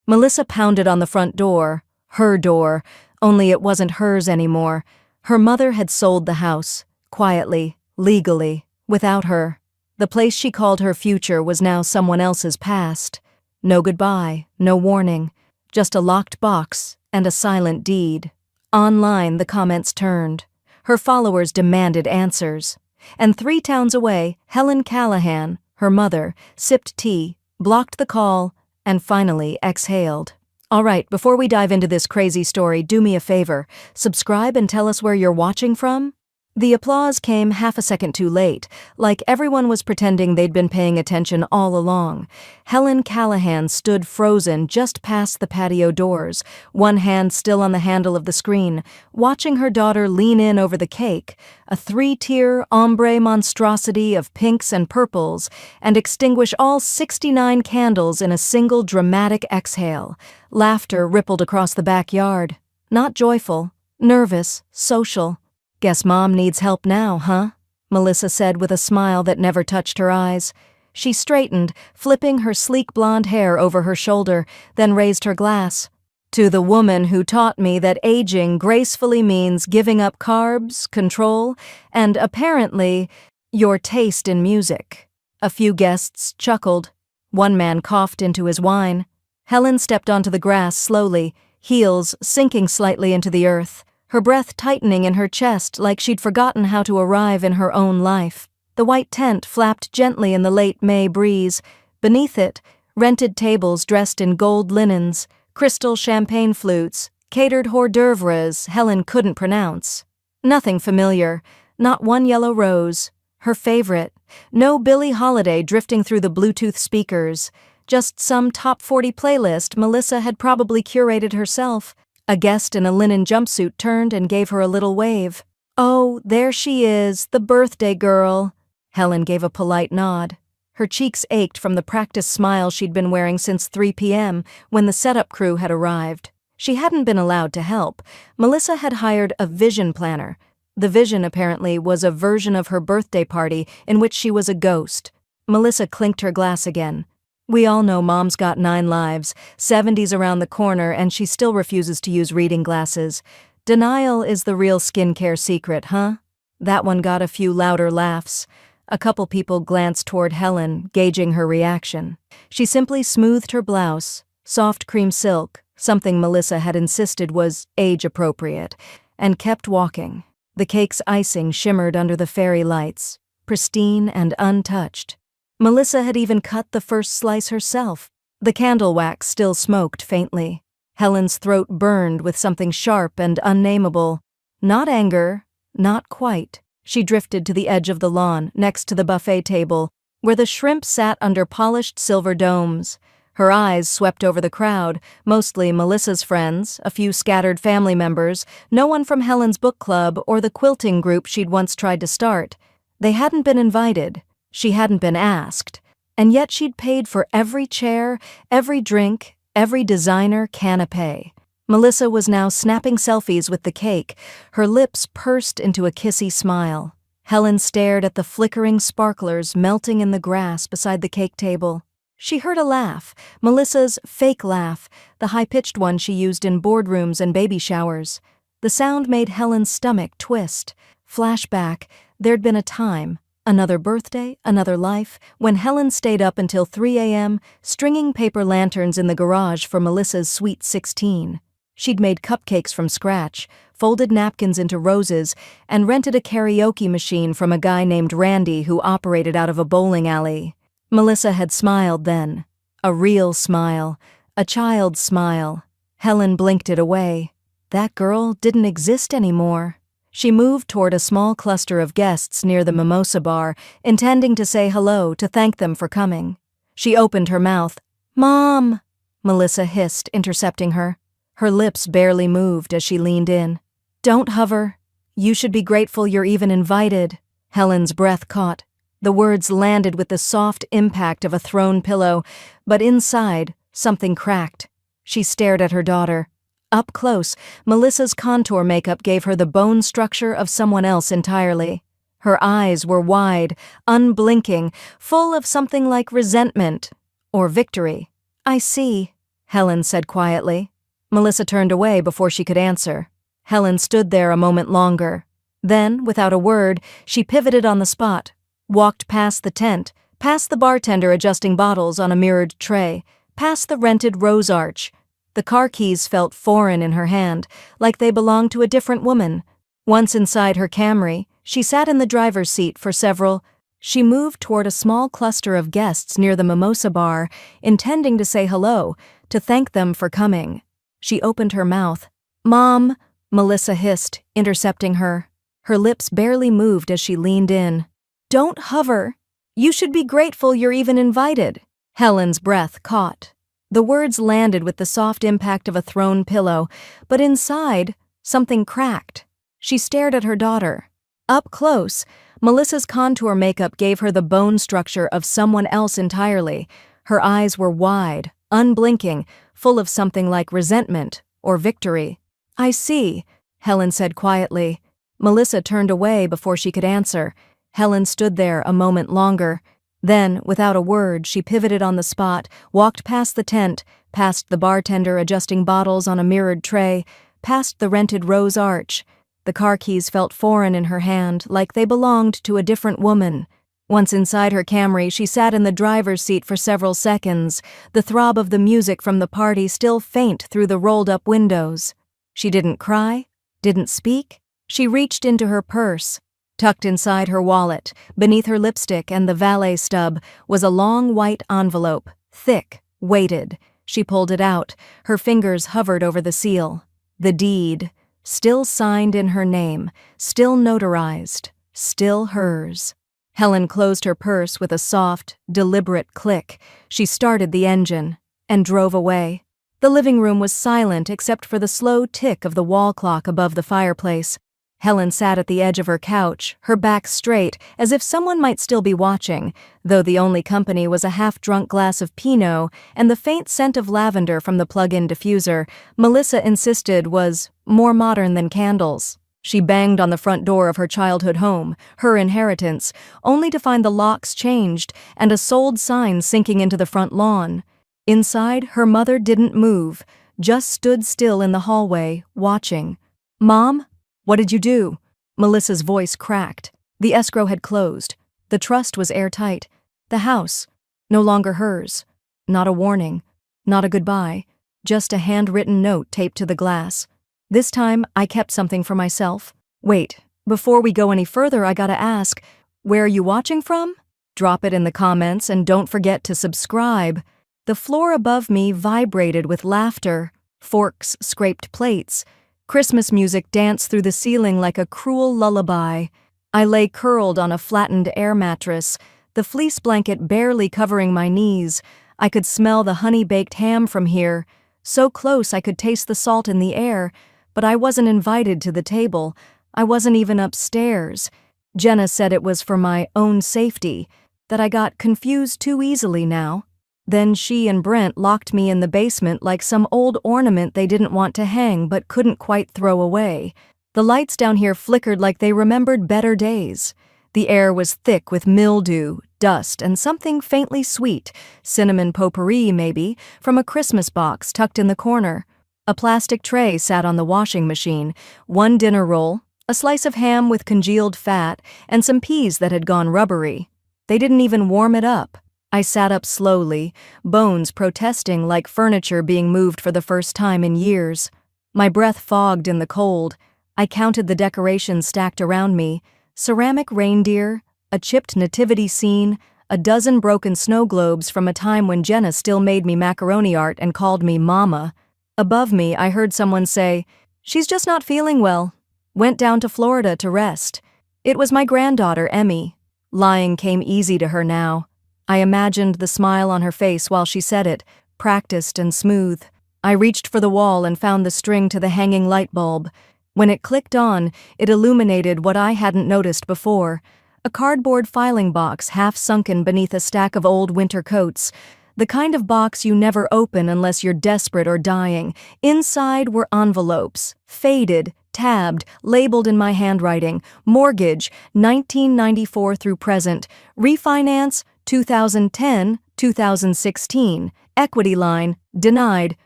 Melissa pounded on the front door, her door, only it wasn't hers anymore. Her mother had sold the house, quietly, legally, without her. The place she called her future was now someone else's past. No goodbye, no warning, just a locked box and a silent deed. Online, the comments turned. Her followers demanded answers. And 3 towns away, Helen Callahan, her mother, sipped tea, blocked the call, and finally exhaled. All right, before we dive into this crazy story, do me a favor. Subscribe and tell us where you're watching from. The applause came half a second too late, like everyone was pretending they'd been paying attention all along. Helen Callahan stood frozen just past the patio doors, one hand still on the handle of the screen, watching her daughter lean in over the cake, a 3-tier ombre monstrosity of pinks and purples, and extinguish all 69 candles in a single dramatic exhale. Laughter rippled across the backyard. Not joyful, nervous, social. "Guess Mom needs help now, huh?" Melissa said with a smile that never touched her eyes. She straightened, flipping her sleek blonde hair over her shoulder, then raised her glass. "To the woman who taught me that aging gracefully means giving up carbs, control, and apparently, your taste in music." A few guests chuckled. One man coughed into his wine. Helen stepped onto the grass slowly, heels sinking slightly into the earth, her breath tightening in her chest like she'd forgotten how to arrive in her own life. The white tent flapped gently in the late May breeze. Beneath it, rented tables dressed in gold linens, crystal champagne flutes, catered hors d'oeuvres Helen couldn't pronounce. Nothing familiar, not one yellow rose, her favorite, no Billie Holiday drifting through the Bluetooth speakers, just some top 40 playlist Melissa had probably curated herself. A guest in a linen jumpsuit turned and gave her a little wave. "Oh, there she is, the birthday girl." Helen gave a polite nod. Her cheeks ached from the practiced smile she'd been wearing since 3 p.m. when the setup crew had arrived. She hadn't been allowed to help. Melissa had hired a vision planner. The vision, apparently, was a version of her birthday party in which she was a ghost. Melissa clinked her glass again. "We all know Mom's got 9 lives, 70's around the corner, and she still refuses to use reading glasses. Denial is the real skincare secret, huh?" That one got a few louder laughs. A couple people glanced toward Helen, gauging her reaction. She simply smoothed her blouse, soft cream silk, something Melissa had insisted was age-appropriate, and kept walking. The cake's icing shimmered under the fairy lights, pristine and untouched. Melissa had even cut the first slice herself. The candle wax still smoked faintly. Helen's throat burned with something sharp and unnameable. Not anger, not quite. She drifted to the edge of the lawn, next to the buffet table, where the shrimp sat under polished silver domes. Her eyes swept over the crowd, mostly Melissa's friends, a few scattered family members, no one from Helen's book club or the quilting group she'd once tried to start. They hadn't been invited. She hadn't been asked, and yet she'd paid for every chair, every drink, every designer canapé. Melissa was now snapping selfies with the cake, her lips pursed into a kissy smile. Helen stared at the flickering sparklers melting in the grass beside the cake table. She heard a laugh, Melissa's fake laugh, the high-pitched one she used in boardrooms and baby showers. The sound made Helen's stomach twist. Flashback, there'd been a time, another birthday, another life, when Helen stayed up until 3 a.m., stringing paper lanterns in the garage for Melissa's sweet 16. She'd made cupcakes from scratch, folded napkins into roses, and rented a karaoke machine from a guy named Randy who operated out of a bowling alley. Melissa had smiled then. A real smile. A child's smile. Helen blinked it away. That girl didn't exist anymore. She moved toward a small cluster of guests near the mimosa bar, intending to say hello to thank them for coming. She opened her mouth. "Mom!" Melissa hissed, intercepting her. Her lips barely moved as she leaned in. "Don't hover. You should be grateful you're even invited." Helen's breath caught. The words landed with the soft impact of a thrown pillow, but inside, something cracked. She stared at her daughter. Up close, Melissa's contour makeup gave her the bone structure of someone else entirely. Her eyes were wide, unblinking, full of something like resentment or victory. "I see." Helen said quietly. Melissa turned away before she could answer. Helen stood there a moment longer. Then, without a word, she pivoted on the spot, walked past the tent, past the bartender adjusting bottles on a mirrored tray, past the rented rose arch. The car keys felt foreign in her hand, like they belonged to a different woman. Once inside her Camry, she sat in the driver's seat for several. She moved toward a small cluster of guests near the mimosa bar, intending to say hello, to thank them for coming. She opened her mouth. "Mom," Melissa hissed, intercepting her. Her lips barely moved as she leaned in. "Don't hover. You should be grateful you're even invited." Helen's breath caught. The words landed with the soft impact of a thrown pillow, but inside, something cracked. She stared at her daughter. Up close, Melissa's contour makeup gave her the bone structure of someone else entirely. Her eyes were wide, unblinking, full of something like resentment or victory. "I see," Helen said quietly. Melissa turned away before she could answer. Helen stood there a moment longer. Then, without a word, she pivoted on the spot, walked past the tent, past the bartender adjusting bottles on a mirrored tray, past the rented rose arch. The car keys felt foreign in her hand, like they belonged to a different woman. Once inside her Camry, she sat in the driver's seat for several seconds, the throb of the music from the party still faint through the rolled-up windows. She didn't cry, didn't speak. She reached into her purse. Tucked inside her wallet, beneath her lipstick and the valet stub, was a long white envelope, thick, weighted. She pulled it out. Her fingers hovered over the seal. The deed, still signed in her name, still notarized, still hers. Helen closed her purse with a soft, deliberate click. She started the engine and drove away. The living room was silent except for the slow tick of the wall clock above the fireplace. Helen sat at the edge of her couch, her back straight, as if someone might still be watching, though the only company was a half-drunk glass of Pinot and the faint scent of lavender from the plug-in diffuser Melissa insisted was more modern than candles. She banged on the front door of her childhood home, her inheritance, only to find the locks changed and a sold sign sinking into the front lawn. Inside, her mother didn't move, just stood still in the hallway, watching. "Mom? What did you do?" Melissa's voice cracked. The escrow had closed. The trust was airtight. The house, no longer hers. Not a warning. Not a goodbye. Just a handwritten note taped to the glass. "This time, I kept something for myself." "Wait, before we go any further, I gotta ask, where are you watching from?" Drop it in the comments and don't forget to subscribe. The floor above me vibrated with laughter. Forks scraped plates. Christmas music danced through the ceiling like a cruel lullaby. I lay curled on a flattened air mattress, the fleece blanket barely covering my knees. I could smell the honey-baked ham from here, so close I could taste the salt in the air, but I wasn't invited to the table. I wasn't even upstairs. Jenna said it was for my own safety, that I got confused too easily now. Then she and Brent locked me in the basement like some old ornament they didn't want to hang but couldn't quite throw away. The lights down here flickered like they remembered better days. The air was thick with mildew, dust, and something faintly sweet, cinnamon potpourri maybe, from a Christmas box tucked in the corner. A plastic tray sat on the washing machine, one dinner roll, a slice of ham with congealed fat, and some peas that had gone rubbery. They didn't even warm it up. I sat up slowly, bones protesting like furniture being moved for the first time in years. My breath fogged in the cold. I counted the decorations stacked around me. Ceramic reindeer, a chipped nativity scene, a dozen broken snow globes from a time when Jenna still made me macaroni art and called me Mama. Above me, I heard someone say, "She's just not feeling well. Went down to Florida to rest." It was my granddaughter, Emmy. Lying came easy to her now. I imagined the smile on her face while she said it, practiced and smooth. I reached for the wall and found the string to the hanging light bulb. When it clicked on, it illuminated what I hadn't noticed before. A cardboard filing box half sunken beneath a stack of old winter coats. The kind of box you never open unless you're desperate or dying. Inside were envelopes, faded, tabbed, labeled in my handwriting. Mortgage, 1994 through present. Refinance, 2010, 2016. Equity line, denied,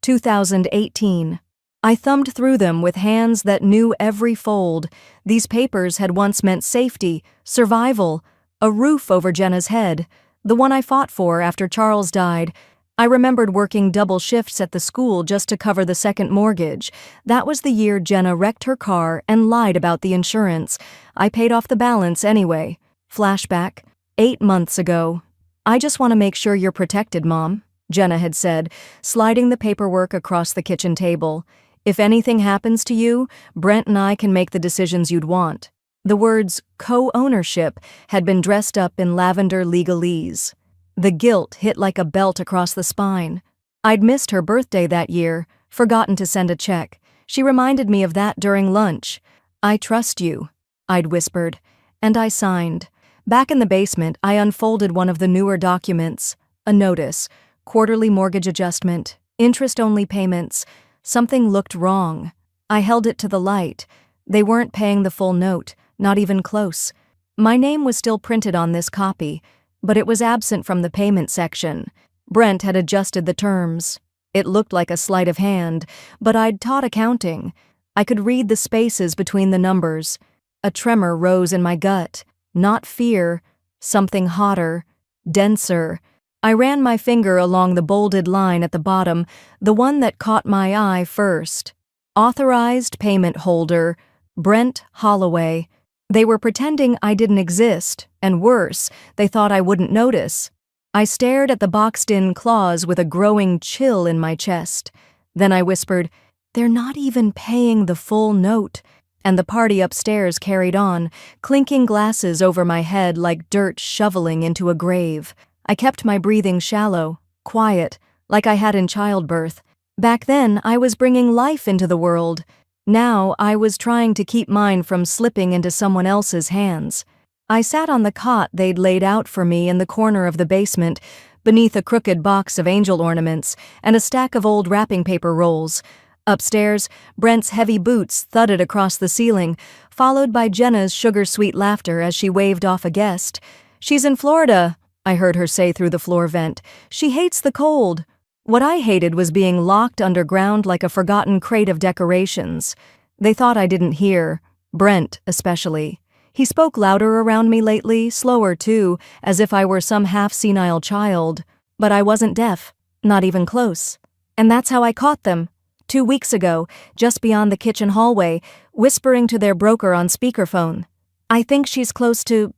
2018. I thumbed through them with hands that knew every fold. These papers had once meant safety, survival, a roof over Jenna's head, the one I fought for after Charles died. I remembered working double shifts at the school just to cover the second mortgage. That was the year Jenna wrecked her car and lied about the insurance. I paid off the balance anyway. Flashback, 8 months ago. I just want to make sure you're protected, Mom, Jenna had said, sliding the paperwork across the kitchen table. If anything happens to you, Brent and I can make the decisions you'd want. The words co-ownership had been dressed up in lavender legalese. The guilt hit like a belt across the spine. I'd missed her birthday that year, forgotten to send a check. She reminded me of that during lunch. I trust you, I'd whispered, and I signed. Back in the basement, I unfolded one of the newer documents. A notice, quarterly mortgage adjustment, interest-only payments. Something looked wrong. I held it to the light. They weren't paying the full note, not even close. My name was still printed on this copy, but it was absent from the payment section. Brent had adjusted the terms. It looked like a sleight of hand, but I'd taught accounting. I could read the spaces between the numbers. A tremor rose in my gut. Not fear, something hotter, denser. I ran my finger along the bolded line at the bottom, the one that caught my eye first. Authorized payment holder, Brent Holloway. They were pretending I didn't exist, and worse, they thought I wouldn't notice. I stared at the boxed-in clause with a growing chill in my chest. Then I whispered, "They're not even paying the full note." And the party upstairs carried on, clinking glasses over my head like dirt shoveling into a grave. I kept my breathing shallow, quiet, like I had in childbirth. Back then, I was bringing life into the world. Now, I was trying to keep mine from slipping into someone else's hands. I sat on the cot they'd laid out for me in the corner of the basement, beneath a crooked box of angel ornaments and a stack of old wrapping paper rolls. Upstairs, Brent's heavy boots thudded across the ceiling, followed by Jenna's sugar-sweet laughter as she waved off a guest. "She's in Florida," I heard her say through the floor vent. "She hates the cold." What I hated was being locked underground like a forgotten crate of decorations. They thought I didn't hear, Brent especially. He spoke louder around me lately, slower too, as if I were some half-senile child. But I wasn't deaf, not even close. And that's how I caught them. 2 weeks ago, just beyond the kitchen hallway, whispering to their broker on speakerphone. "I think she's close to,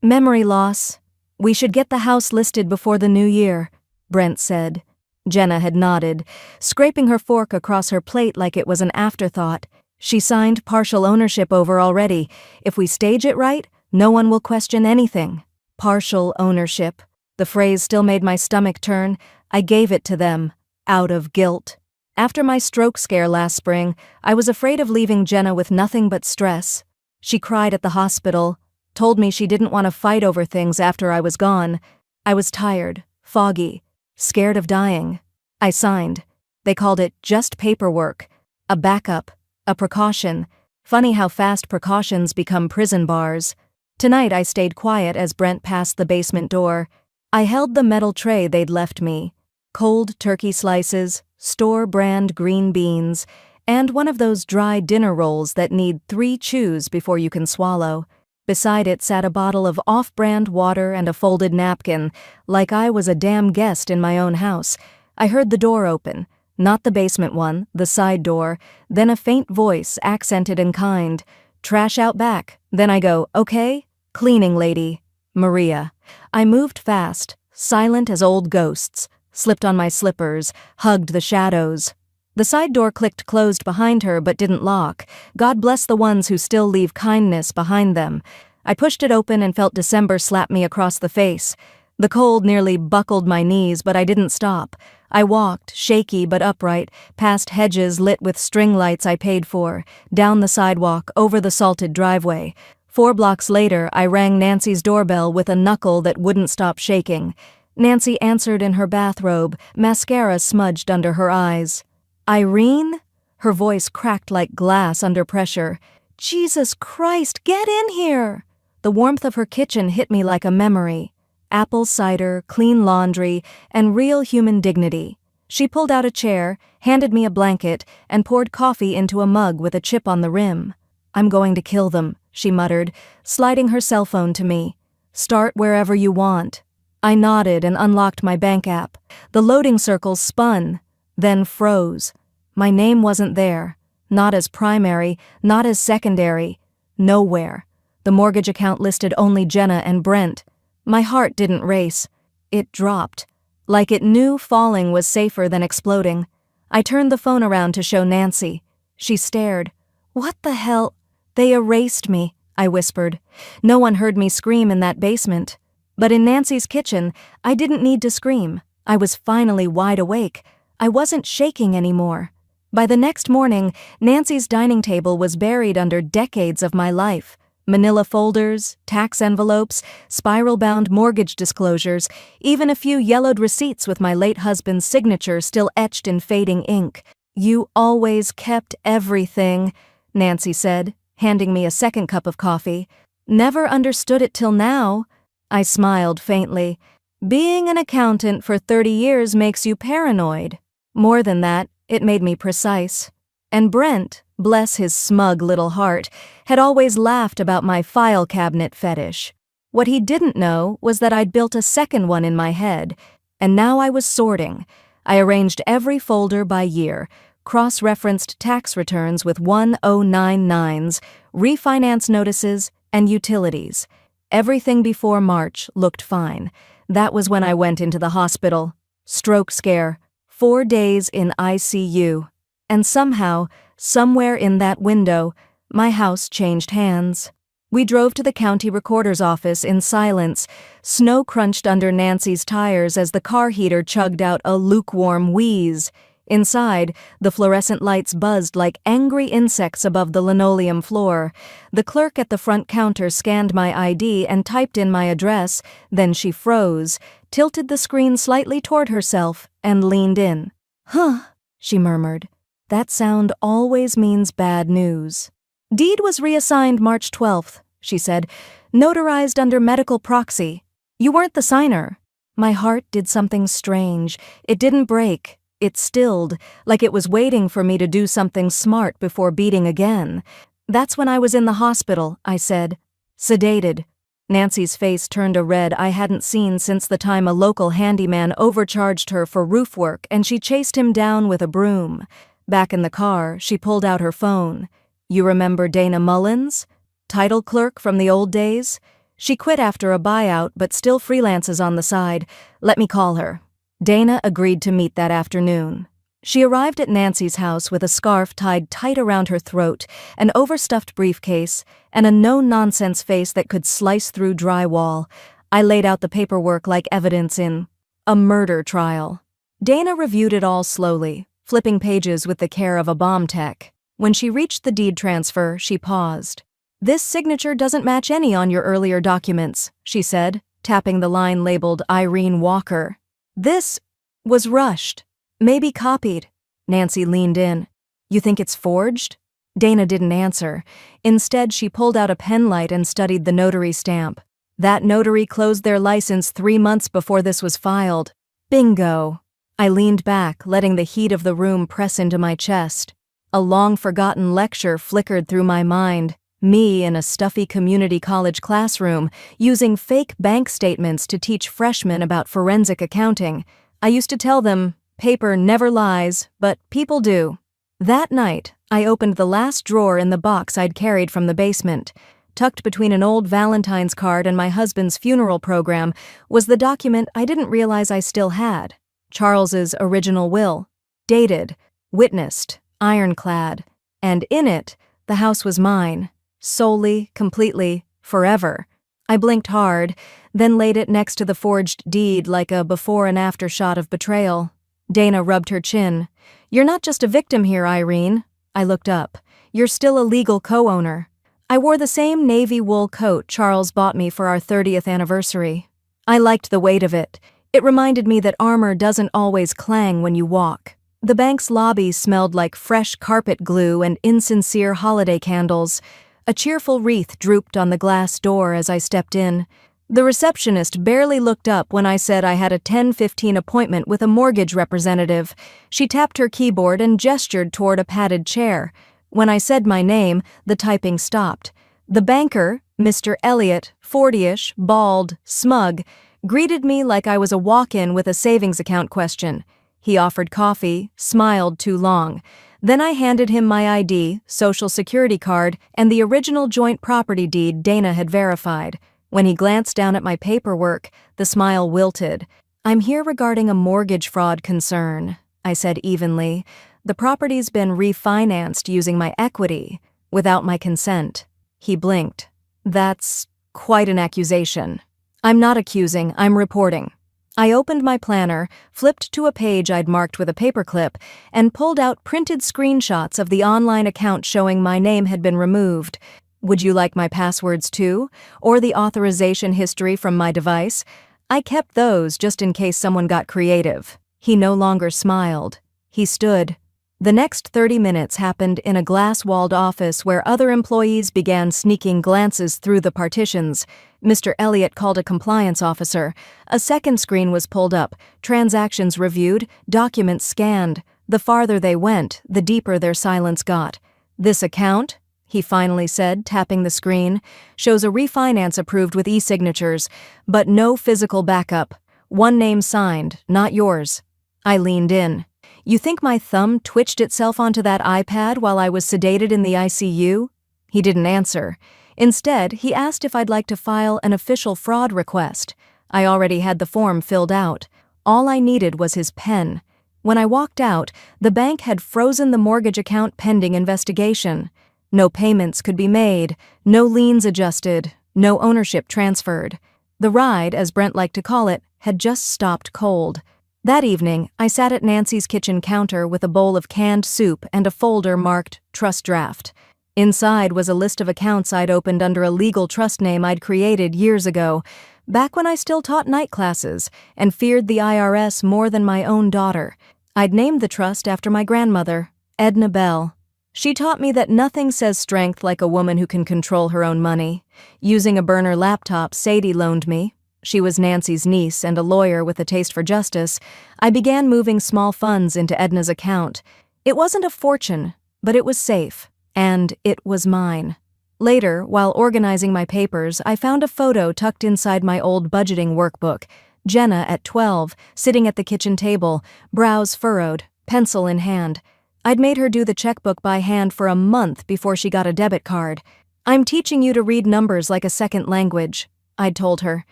memory loss. We should get the house listed before the new year," Brent said. Jenna had nodded, scraping her fork across her plate like it was an afterthought. "She signed partial ownership over already. If we stage it right, no one will question anything." Partial ownership. The phrase still made my stomach turn. I gave it to them, out of guilt. After my stroke scare last spring, I was afraid of leaving Jenna with nothing but stress. She cried at the hospital, told me she didn't want to fight over things after I was gone. I was tired, foggy, scared of dying. I signed. They called it just paperwork, a backup, a precaution. Funny how fast precautions become prison bars. Tonight I stayed quiet as Brent passed the basement door. I held the metal tray they'd left me. Cold turkey slices, store-brand green beans, and one of those dry dinner rolls that need 3 chews before you can swallow. Beside it sat a bottle of off-brand water and a folded napkin, like I was a damn guest in my own house. I heard the door open, not the basement one, the side door, then a faint voice, accented and kind. "Trash out back." Then I go, "Okay, cleaning lady." Maria. I moved fast, silent as old ghosts, slipped on my slippers, hugged the shadows. The side door clicked closed behind her but didn't lock. God bless the ones who still leave kindness behind them. I pushed it open and felt December slap me across the face. The cold nearly buckled my knees, but I didn't stop. I walked, shaky but upright, past hedges lit with string lights I paid for, down the sidewalk, over the salted driveway. 4 blocks later, I rang Nancy's doorbell with a knuckle that wouldn't stop shaking. Nancy answered in her bathrobe, mascara smudged under her eyes. "Irene?" Her voice cracked like glass under pressure. "Jesus Christ, get in here!" The warmth of her kitchen hit me like a memory. apple cider, clean laundry, and real human dignity. She pulled out a chair, handed me a blanket, and poured coffee into a mug with a chip on the rim. "I'm going to kill them," she muttered, sliding her cell phone to me. "Start wherever you want." I nodded and unlocked my bank app. The loading circles spun, then froze. My name wasn't there. Not as primary, not as secondary. Nowhere. The mortgage account listed only Jenna and Brent. My heart didn't race. It dropped. Like it knew falling was safer than exploding. I turned the phone around to show Nancy. She stared. "What the hell?" "They erased me," I whispered. No one heard me scream in that basement. But in Nancy's kitchen, I didn't need to scream. I was finally wide awake. I wasn't shaking anymore. By the next morning, Nancy's dining table was buried under decades of my life. Manila folders, tax envelopes, spiral-bound mortgage disclosures, even a few yellowed receipts with my late husband's signature still etched in fading ink. "You always kept everything," Nancy said, handing me a second cup of coffee. "Never understood it till now." I smiled faintly. "Being an accountant for 30 years makes you paranoid." More than that, it made me precise. And Brent, bless his smug little heart, had always laughed about my file cabinet fetish. What he didn't know was that I'd built a second one in my head, and now I was sorting. I arranged every folder by year, cross-referenced tax returns with 1099s, refinance notices, and utilities. Everything before March looked fine. That was when I went into the hospital. Stroke scare. 4 days in ICU. And somehow, somewhere in that window, my house changed hands. We drove to the county recorder's office in silence. Snow crunched under Nancy's tires as the car heater chugged out a lukewarm wheeze. Inside, the fluorescent lights buzzed like angry insects above the linoleum floor. The clerk at the front counter scanned my ID and typed in my address, then she froze, tilted the screen slightly toward herself, and leaned in. "Huh," she murmured. "That sound always means bad news." "Deed was reassigned March 12th, she said, "notarized under medical proxy. You weren't the signer." My heart did something strange. It didn't break. It stilled, like it was waiting for me to do something smart before beating again. "That's when I was in the hospital," I said. "Sedated." Nancy's face turned a red I hadn't seen since the time a local handyman overcharged her for roof work and she chased him down with a broom. Back in the car, she pulled out her phone. "You remember Dana Mullins? Title clerk from the old days? She quit after a buyout but still freelances on the side. Let me call her." Dana agreed to meet that afternoon. She arrived at Nancy's house with a scarf tied tight around her throat, an overstuffed briefcase, and a no-nonsense face that could slice through drywall. I laid out the paperwork like evidence in a murder trial. Dana reviewed it all slowly, flipping pages with the care of a bomb tech. When she reached the deed transfer, she paused. "This signature doesn't match any on your earlier documents," she said, tapping the line labeled Irene Walker. "This was rushed. Maybe copied." Nancy leaned in. "You think it's forged?" Dana didn't answer. Instead, she pulled out a penlight and studied the notary stamp. That notary closed their license 3 months before this was filed. Bingo. I leaned back, letting the heat of the room press into my chest. A long-forgotten lecture flickered through my mind. Me in a stuffy community college classroom, using fake bank statements to teach freshmen about forensic accounting. I used to tell them, paper never lies, but people do. That night, I opened the last drawer in the box I'd carried from the basement. Tucked between an old Valentine's card and my husband's funeral program was the document I didn't realize I still had. Charles's original will. Dated, witnessed, ironclad. And in it, the house was mine. Solely, completely, forever. I blinked hard, then laid it next to the forged deed like a before and after shot of betrayal. Dana rubbed her chin. "You're not just a victim here, Irene." I looked up. "You're still a legal co-owner." I wore the same navy wool coat Charles bought me for our 30th anniversary. I liked the weight of it. It reminded me that armor doesn't always clang when you walk. The bank's lobby smelled like fresh carpet glue and insincere holiday candles. A cheerful wreath drooped on the glass door as I stepped in. The receptionist barely looked up when I said I had a 10:15 appointment with a mortgage representative. She tapped her keyboard and gestured toward a padded chair. When I said my name, the typing stopped. The banker, Mr. Elliot, 40-ish, bald, smug, greeted me like I was a walk-in with a savings account question. He offered coffee, smiled too long. Then I handed him my ID, social security card, and the original joint property deed Dana had verified. When he glanced down at my paperwork, the smile wilted. "I'm here regarding a mortgage fraud concern," I said evenly. "The property's been refinanced using my equity, without my consent." He blinked. "That's quite an accusation." "I'm not accusing, I'm reporting." I opened my planner, flipped to a page I'd marked with a paperclip, and pulled out printed screenshots of the online account showing my name had been removed. "Would you like my passwords too? Or the authorization history from my device?" I kept those just in case someone got creative. He no longer smiled. He stood. The next 30 minutes happened in a glass-walled office where other employees began sneaking glances through the partitions. Mr. Elliot called a compliance officer. A second screen was pulled up, transactions reviewed, documents scanned. The farther they went, the deeper their silence got. "This account," he finally said, tapping the screen, "shows a refinance approved with e-signatures, but no physical backup. One name signed, not yours." I leaned in. "You think my thumb twitched itself onto that iPad while I was sedated in the ICU?" He didn't answer. Instead, he asked if I'd like to file an official fraud request. I already had the form filled out. All I needed was his pen. When I walked out, the bank had frozen the mortgage account pending investigation. No payments could be made, no liens adjusted, no ownership transferred. The ride, as Brent liked to call it, had just stopped cold. That evening, I sat at Nancy's kitchen counter with a bowl of canned soup and a folder marked Trust Draft. Inside was a list of accounts I'd opened under a legal trust name I'd created years ago, back when I still taught night classes and feared the IRS more than my own daughter. I'd named the trust after my grandmother, Edna Bell. She taught me that nothing says strength like a woman who can control her own money. Using a burner laptop Sadie loaned me, she was Nancy's niece and a lawyer with a taste for justice, I began moving small funds into Edna's account. It wasn't a fortune, but it was safe, and it was mine. Later, while organizing my papers, I found a photo tucked inside my old budgeting workbook. Jenna, at 12, sitting at the kitchen table, brows furrowed, pencil in hand. I'd made her do the checkbook by hand for a month before she got a debit card. "I'm teaching you to read numbers like a second language," I'd told her.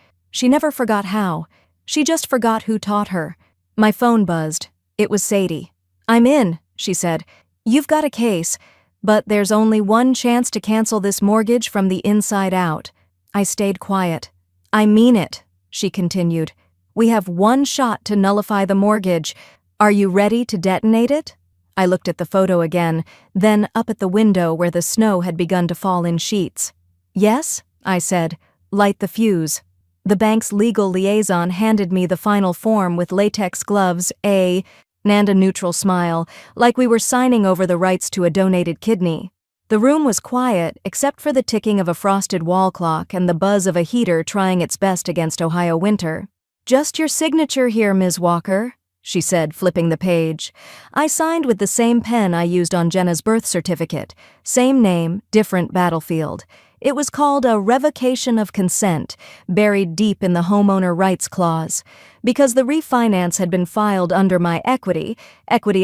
She never forgot how. She just forgot who taught her. My phone buzzed. It was Sadie. "I'm in," she said. "You've got a case, but there's only one chance to cancel this mortgage from the inside out." I stayed quiet. "I mean it," she continued. "We have one shot to nullify the mortgage. Are you ready to detonate it?" I looked at the photo again, then up at the window where the snow had begun to fall in sheets. "Yes," I said. "Light the fuse." The bank's legal liaison handed me the final form with latex gloves, and a neutral smile, like we were signing over the rights to a donated kidney. The room was quiet, except for the ticking of a frosted wall clock and the buzz of a heater trying its best against Ohio winter. "Just your signature here, Ms. Walker," she said, flipping the page. I signed with the same pen I used on Jenna's birth certificate. Same name, different battlefield. It was called a revocation of consent, buried deep in the homeowner rights clause. Because the refinance had been filed under my equity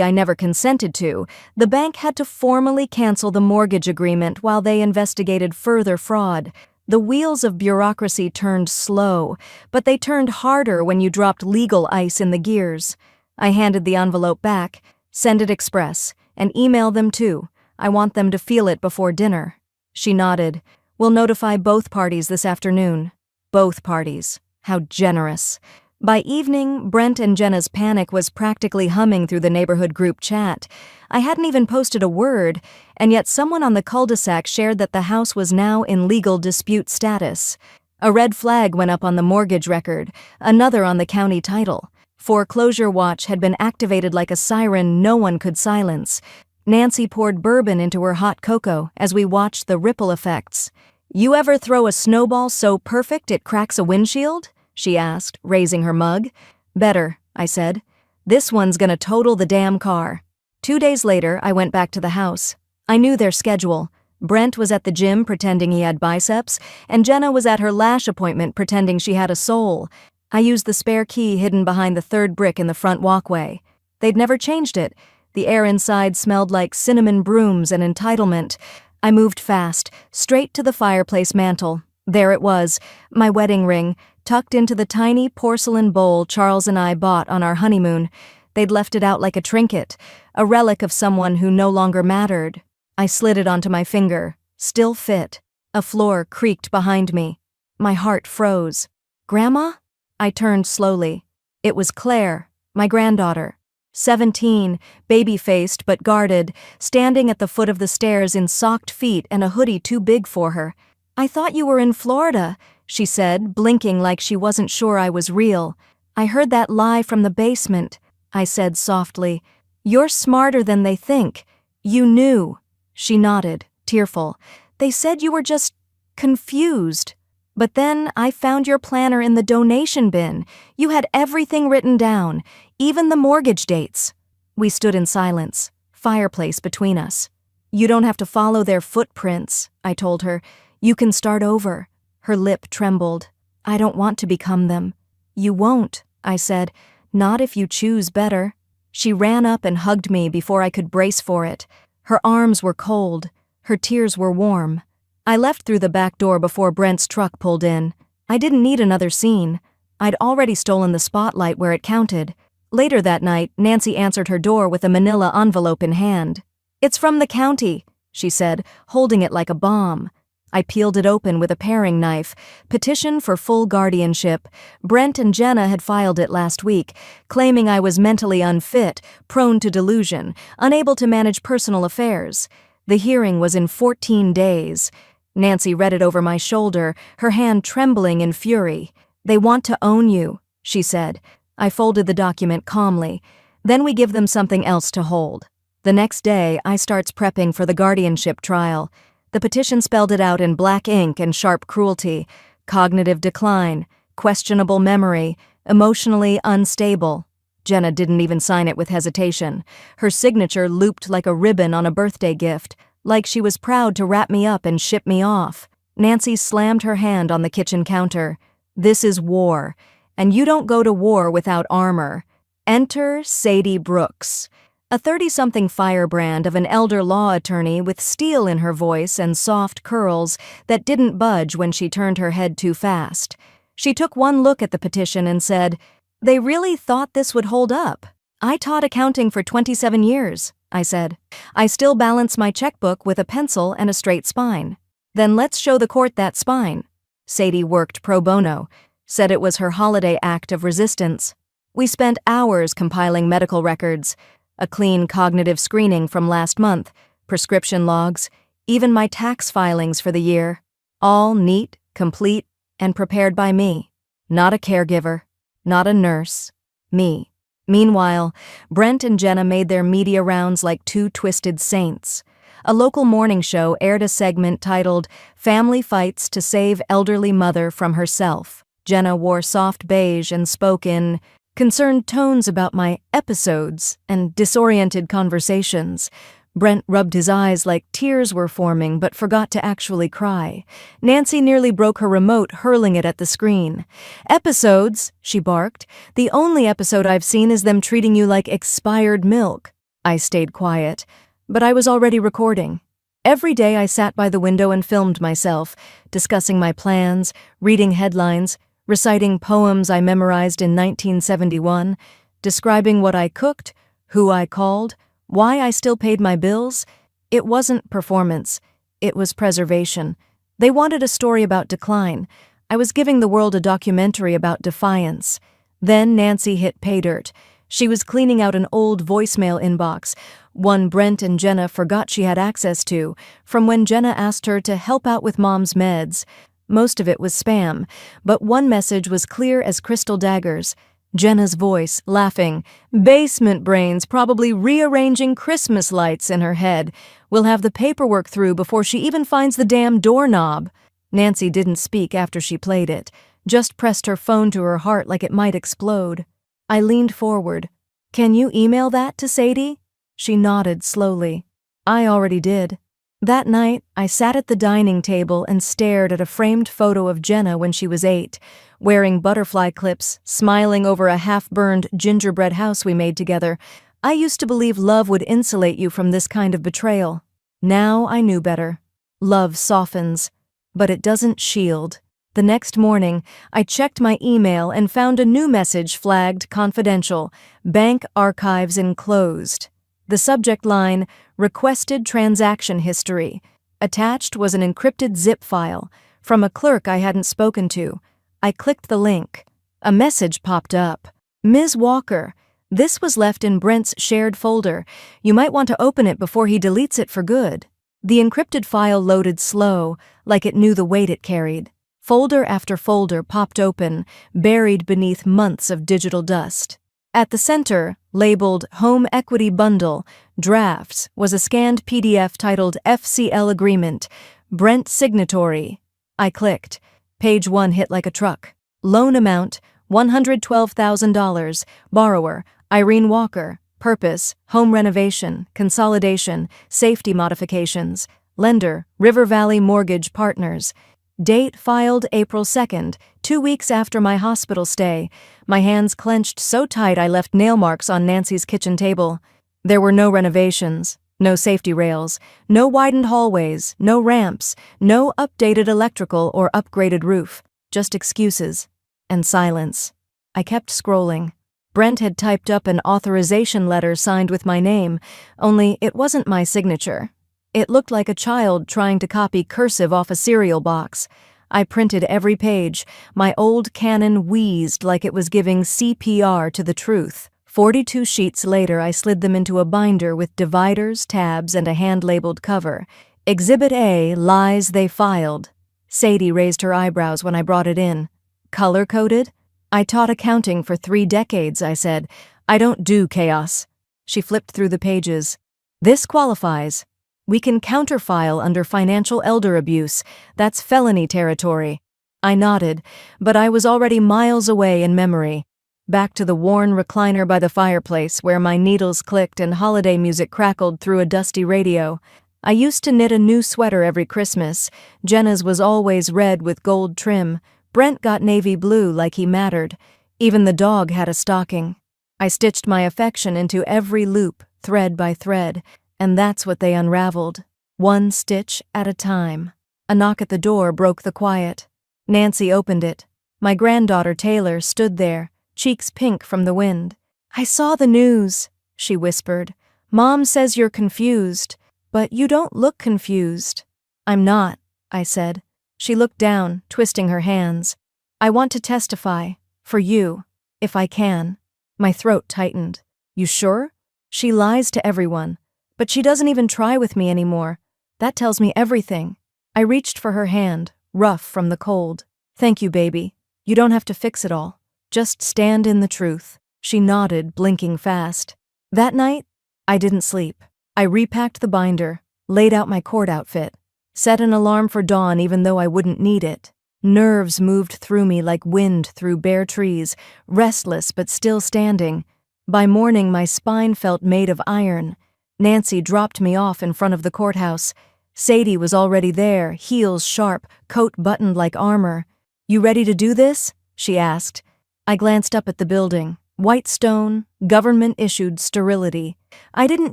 I never consented to, the bank had to formally cancel the mortgage agreement while they investigated further fraud. The wheels of bureaucracy turned slow, but they turned harder when you dropped legal ice in the gears. I handed the envelope back. "Send it express, and email them too. I want them to feel it before dinner." She nodded. "We'll notify both parties this afternoon." Both parties. How generous. By evening, Brent and Jenna's panic was practically humming through the neighborhood group chat. I hadn't even posted a word, and yet someone on the cul-de-sac shared that the house was now in legal dispute status. A red flag went up on the mortgage record, another on the county title. Foreclosure watch had been activated like a siren no one could silence. Nancy poured bourbon into her hot cocoa as we watched the ripple effects. You ever throw a snowball so perfect it cracks a windshield? She asked, raising her mug. Better, I said. This one's gonna total the damn car. 2 days later, I went back to the house. I knew their schedule. Brent was at the gym pretending he had biceps, and Jenna was at her lash appointment pretending she had a soul. I used the spare key hidden behind the third brick in the front walkway. They'd never changed it. The air inside smelled like cinnamon brooms and entitlement. I moved fast, straight to the fireplace mantel. There it was, my wedding ring, tucked into the tiny porcelain bowl Charles and I bought on our honeymoon. They'd left it out like a trinket, a relic of someone who no longer mattered. I slid it onto my finger, still fit. A floor creaked behind me. My heart froze. Grandma? I turned slowly. It was Claire, my granddaughter. 17, baby-faced but guarded, standing at the foot of the stairs in socked feet and a hoodie too big for her. I thought you were in Florida, she said, blinking like she wasn't sure I was real. I heard that lie from the basement, I said softly. You're smarter than they think. You knew. She nodded, tearful. They said you were just confused. But then I found your planner in the donation bin. You had everything written down, even the mortgage dates. We stood in silence, fireplace between us. You don't have to follow their footprints, I told her. You can start over. Her lip trembled. I don't want to become them. You won't, I said. Not if you choose better. She ran up and hugged me before I could brace for it. Her arms were cold. Her tears were warm. I left through the back door before Brent's truck pulled in. I didn't need another scene. I'd already stolen the spotlight where it counted. Later that night, Nancy answered her door with a manila envelope in hand. It's from the county, she said, holding it like a bomb. I peeled it open with a paring knife. Petition for full guardianship. Brent and Jenna had filed it last week, claiming I was mentally unfit, prone to delusion, unable to manage personal affairs. The hearing was in 14 days. Nancy read it over my shoulder, her hand trembling in fury. They want to own you, she said. I folded the document calmly. Then we give them something else to hold. The next day, I starts prepping for the guardianship trial. The petition spelled it out in black ink and sharp cruelty. Cognitive decline, questionable memory, emotionally unstable. Jenna didn't even sign it with hesitation. Her signature looped like a ribbon on a birthday gift, like she was proud to wrap me up and ship me off. Nancy slammed her hand on the kitchen counter. This is war, and you don't go to war without armor. Enter Sadie Brooks, a 30-something firebrand of an elder law attorney with steel in her voice and soft curls that didn't budge when she turned her head too fast. She took one look at the petition and said, "They really thought this would hold up. I taught accounting for 27 years, I said. I still balance my checkbook with a pencil and a straight spine. Then let's show the court that spine." Sadie worked pro bono, said it was her holiday act of resistance. We spent hours compiling medical records, a clean cognitive screening from last month, prescription logs, even my tax filings for the year. All neat, complete, and prepared by me. Not a caregiver, not a nurse, me. Meanwhile, Brent and Jenna made their media rounds like two twisted saints. A local morning show aired a segment titled "Family Fights to Save Elderly Mother from Herself." Jenna wore soft beige and spoke in concerned tones about my episodes and disoriented conversations. Brent rubbed his eyes like tears were forming but forgot to actually cry. Nancy nearly broke her remote, hurling it at the screen. "Episodes," she barked. "The only episode I've seen is them treating you like expired milk." I stayed quiet, but I was already recording. Every day I sat by the window and filmed myself, discussing my plans, reading headlines, reciting poems I memorized in 1971, describing what I cooked, who I called, why I still paid my bills. It wasn't performance. It was preservation. They wanted a story about decline. I was giving the world a documentary about defiance. Then Nancy hit pay dirt. She was cleaning out an old voicemail inbox, one Brent and Jenna forgot she had access to, from when Jenna asked her to help out with Mom's meds. Most of it was spam, but one message was clear as crystal daggers. Jenna's voice, laughing. "Basement brains probably rearranging Christmas lights in her head. We'll have the paperwork through before she even finds the damn doorknob." Nancy didn't speak after she played it, just pressed her phone to her heart like it might explode. I leaned forward. "Can you email that to Sadie?" She nodded slowly. "I already did." That night, I sat at the dining table and stared at a framed photo of Jenna when she was 8, wearing butterfly clips, smiling over a half-burned gingerbread house we made together. I used to believe love would insulate you from this kind of betrayal. Now I knew better. Love softens, but it doesn't shield. The next morning, I checked my email and found a new message flagged confidential, bank archives enclosed. The subject line, requested transaction history. Attached was an encrypted zip file from a clerk I hadn't spoken to. I clicked the link. A message popped up. "Ms. Walker, this was left in Brent's shared folder. You might want to open it before he deletes it for good." The encrypted file loaded slow, like it knew the weight it carried. Folder after folder popped open, buried beneath months of digital dust. At the center, labeled Home Equity Bundle, Drafts, was a scanned PDF titled FCL Agreement, Brent Signatory. I clicked. Page 1 hit like a truck. Loan amount, $112,000. Borrower, Irene Walker. Purpose, home renovation, consolidation, safety modifications. Lender, River Valley Mortgage Partners. Date filed April 2nd, 2 weeks after my hospital stay. My hands clenched so tight I left nail marks on Nancy's kitchen table. There were no renovations, no safety rails, no widened hallways, no ramps, no updated electrical or upgraded roof, just excuses and silence. I kept scrolling. Brent had typed up an authorization letter signed with my name, only it wasn't my signature. It looked like a child trying to copy cursive off a cereal box. I printed every page. My old Canon wheezed like it was giving CPR to the truth. 42 sheets later, I slid them into a binder with dividers, tabs, and a hand-labeled cover. Exhibit A, lies they filed. Sadie raised her eyebrows when I brought it in. Color-coded? "I taught accounting for 3 decades, I said. "I don't do chaos." She flipped through the pages. "This qualifies. We can counterfile under financial elder abuse. That's felony territory." I nodded, but I was already miles away in memory. Back to the worn recliner by the fireplace where my needles clicked and holiday music crackled through a dusty radio. I used to knit a new sweater every Christmas. Jenna's was always red with gold trim. Brent got navy blue like he mattered. Even the dog had a stocking. I stitched my affection into every loop, thread by thread. And that's what they unraveled, one stitch at a time. A knock at the door broke the quiet. Nancy opened it. My granddaughter Taylor stood there, cheeks pink from the wind. "I saw the news," she whispered. "Mom says you're confused, but you don't look confused." "I'm not," I said. She looked down, twisting her hands. "I want to testify, for you, if I can." My throat tightened. "You sure?" "She lies to everyone. But she doesn't even try with me anymore. That tells me everything." I reached for her hand, rough from the cold. "Thank you, baby. You don't have to fix it all. Just stand in the truth." She nodded, blinking fast. That night, I didn't sleep. I repacked the binder, laid out my court outfit, set an alarm for dawn even though I wouldn't need it. Nerves moved through me like wind through bare trees, restless but still standing. By morning, my spine felt made of iron. Nancy dropped me off in front of the courthouse. Sadie was already there, heels sharp, coat buttoned like armor. "You ready to do this?" she asked. I glanced up at the building. White stone, government-issued sterility. I didn't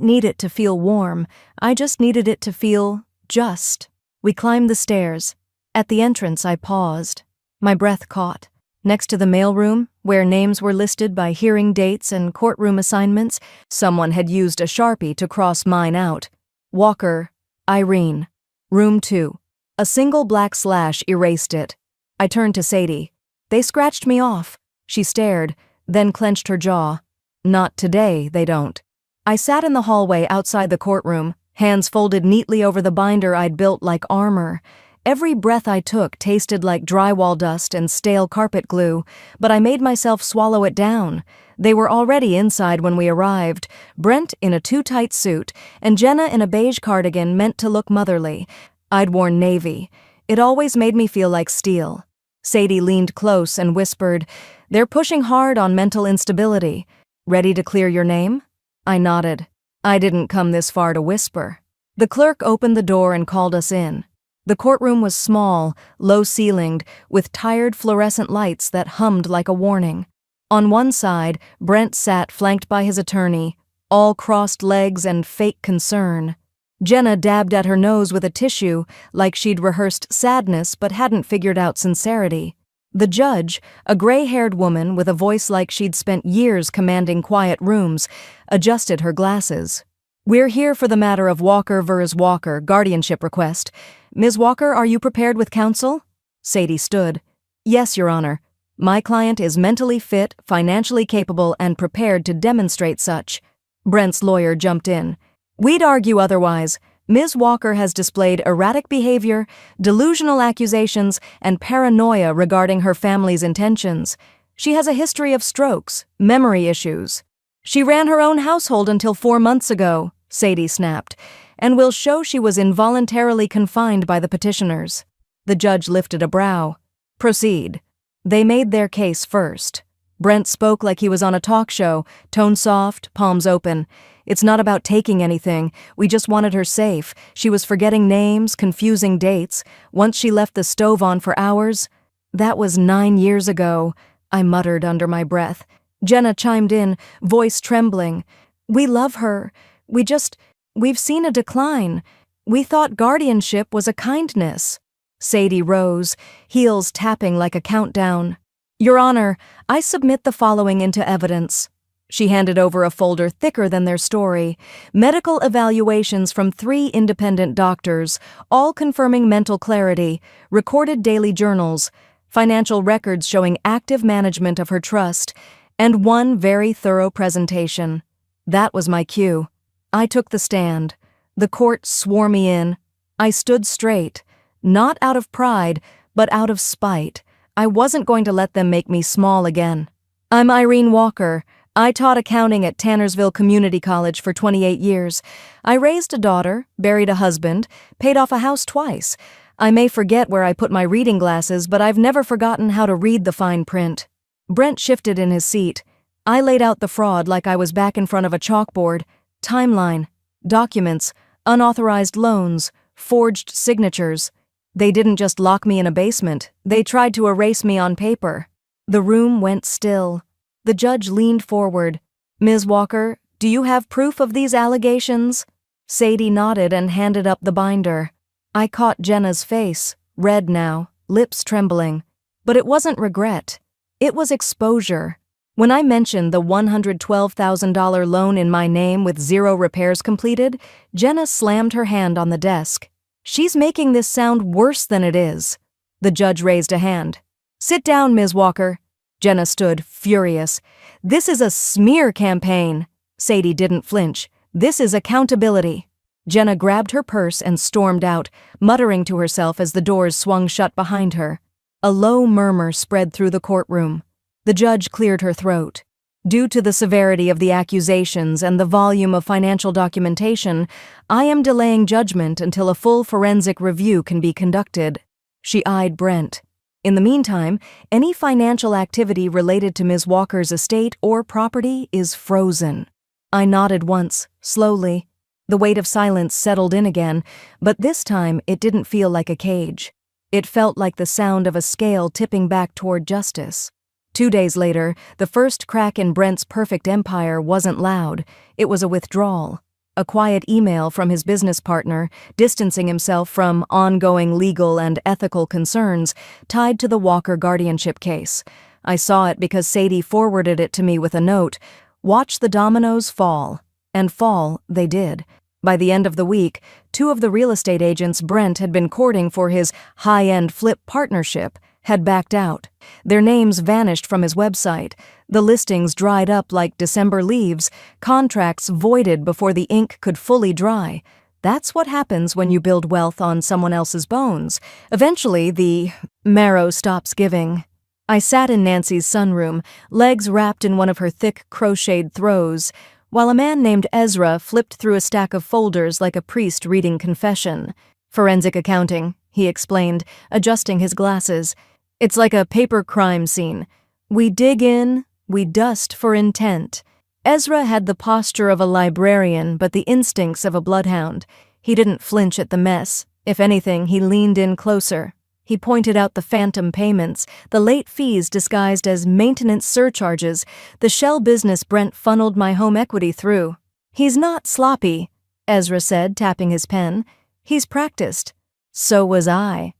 need it to feel warm. I just needed it to feel just. We climbed the stairs. At the entrance, I paused. My breath caught. Next to the mailroom, where names were listed by hearing dates and courtroom assignments, someone had used a Sharpie to cross mine out. Walker, Irene. Room 2. A single black slash erased it. I turned to Sadie. "They scratched me off." She stared, then clenched her jaw. "Not today, they don't." I sat in the hallway outside the courtroom, hands folded neatly over the binder I'd built like armor. Every breath I took tasted like drywall dust and stale carpet glue, but I made myself swallow it down. They were already inside when we arrived, Brent in a too-tight suit, and Jenna in a beige cardigan meant to look motherly. I'd worn navy. It always made me feel like steel. Sadie leaned close and whispered, "They're pushing hard on mental instability. Ready to clear your name?" I nodded. I didn't come this far to whisper. The clerk opened the door and called us in. The courtroom was small, low-ceilinged, with tired fluorescent lights that hummed like a warning. On one side, Brent sat flanked by his attorney, all crossed legs and fake concern. Jenna dabbed at her nose with a tissue, like she'd rehearsed sadness but hadn't figured out sincerity. The judge, a gray-haired woman with a voice like she'd spent years commanding quiet rooms, adjusted her glasses. "We're here for the matter of Walker vs. Walker, guardianship request. Ms. Walker, are you prepared with counsel?" Sadie stood. "Yes, Your Honor. My client is mentally fit, financially capable, and prepared to demonstrate such." Brent's lawyer jumped in. "We'd argue otherwise. Ms. Walker has displayed erratic behavior, delusional accusations, and paranoia regarding her family's intentions. She has a history of strokes, memory issues. She ran her own household until 4 months ago," Sadie snapped, "and will show she was involuntarily confined by the petitioners." The judge lifted a brow. "Proceed." They made their case first. Brent spoke like he was on a talk show, tone soft, palms open. "It's not about taking anything. We just wanted her safe. She was forgetting names, confusing dates. Once she left the stove on for hours." "That was 9 years ago," I muttered under my breath. Jenna chimed in, voice trembling. "We love her. We've seen a decline. We thought guardianship was a kindness." Sadie rose, heels tapping like a countdown. "Your Honor, I submit the following into evidence." She handed over a folder thicker than their story. Medical evaluations from 3 independent doctors, all confirming mental clarity, recorded daily journals, financial records showing active management of her trust, and 1 very thorough presentation. That was my cue. I took the stand. The court swore me in. I stood straight, not out of pride, but out of spite. I wasn't going to let them make me small again. "I'm Irene Walker. I taught accounting at Tannersville Community College for 28 years. I raised a daughter, buried a husband, paid off a house twice. I may forget where I put my reading glasses, but I've never forgotten how to read the fine print." Brent shifted in his seat. I laid out the fraud like I was back in front of a chalkboard. Timeline, documents, unauthorized loans, forged signatures. They didn't just lock me in a basement. They tried to erase me on paper. The room went still. The judge leaned forward. "Ms. Walker, do you have proof of these allegations?" Sadie nodded and handed up the binder. I caught Jenna's face, red now, lips trembling. But it wasn't regret. It was exposure. When I mentioned the $112,000 loan in my name with 0 repairs completed, Jenna slammed her hand on the desk. "She's making this sound worse than it is." The judge raised a hand. "Sit down, Ms. Walker." Jenna stood, furious. "This is a smear campaign." Sadie didn't flinch. "This is accountability." Jenna grabbed her purse and stormed out, muttering to herself as the doors swung shut behind her. A low murmur spread through the courtroom. The judge cleared her throat. "Due to the severity of the accusations and the volume of financial documentation, I am delaying judgment until a full forensic review can be conducted." She eyed Brent. "In the meantime, any financial activity related to Ms. Walker's estate or property is frozen." I nodded once, slowly. The weight of silence settled in again, but this time it didn't feel like a cage. It felt like the sound of a scale tipping back toward justice. 2 days later, the first crack in Brent's perfect empire wasn't loud. It was a withdrawal. A quiet email from his business partner, distancing himself from ongoing legal and ethical concerns tied to the Walker guardianship case. I saw it because Sadie forwarded it to me with a note, "Watch the dominoes fall." And fall they did. By the end of the week, 2 of the real estate agents Brent had been courting for his high-end flip partnership had backed out. Their names vanished from his website. The listings dried up like December leaves, contracts voided before the ink could fully dry. That's what happens when you build wealth on someone else's bones. Eventually, the marrow stops giving. I sat in Nancy's sunroom, legs wrapped in one of her thick crocheted throws, while a man named Ezra flipped through a stack of folders like a priest reading confession. "Forensic accounting. he explained, adjusting his glasses. "It's like a paper crime scene. We dig in, we dust for intent." Ezra had the posture of a librarian but the instincts of a bloodhound. He didn't flinch at the mess. If anything, he leaned in closer. He pointed out the phantom payments, the late fees disguised as maintenance surcharges, the shell business Brent funneled my home equity through. "He's not sloppy," Ezra said, tapping his pen. "He's practiced." "So was I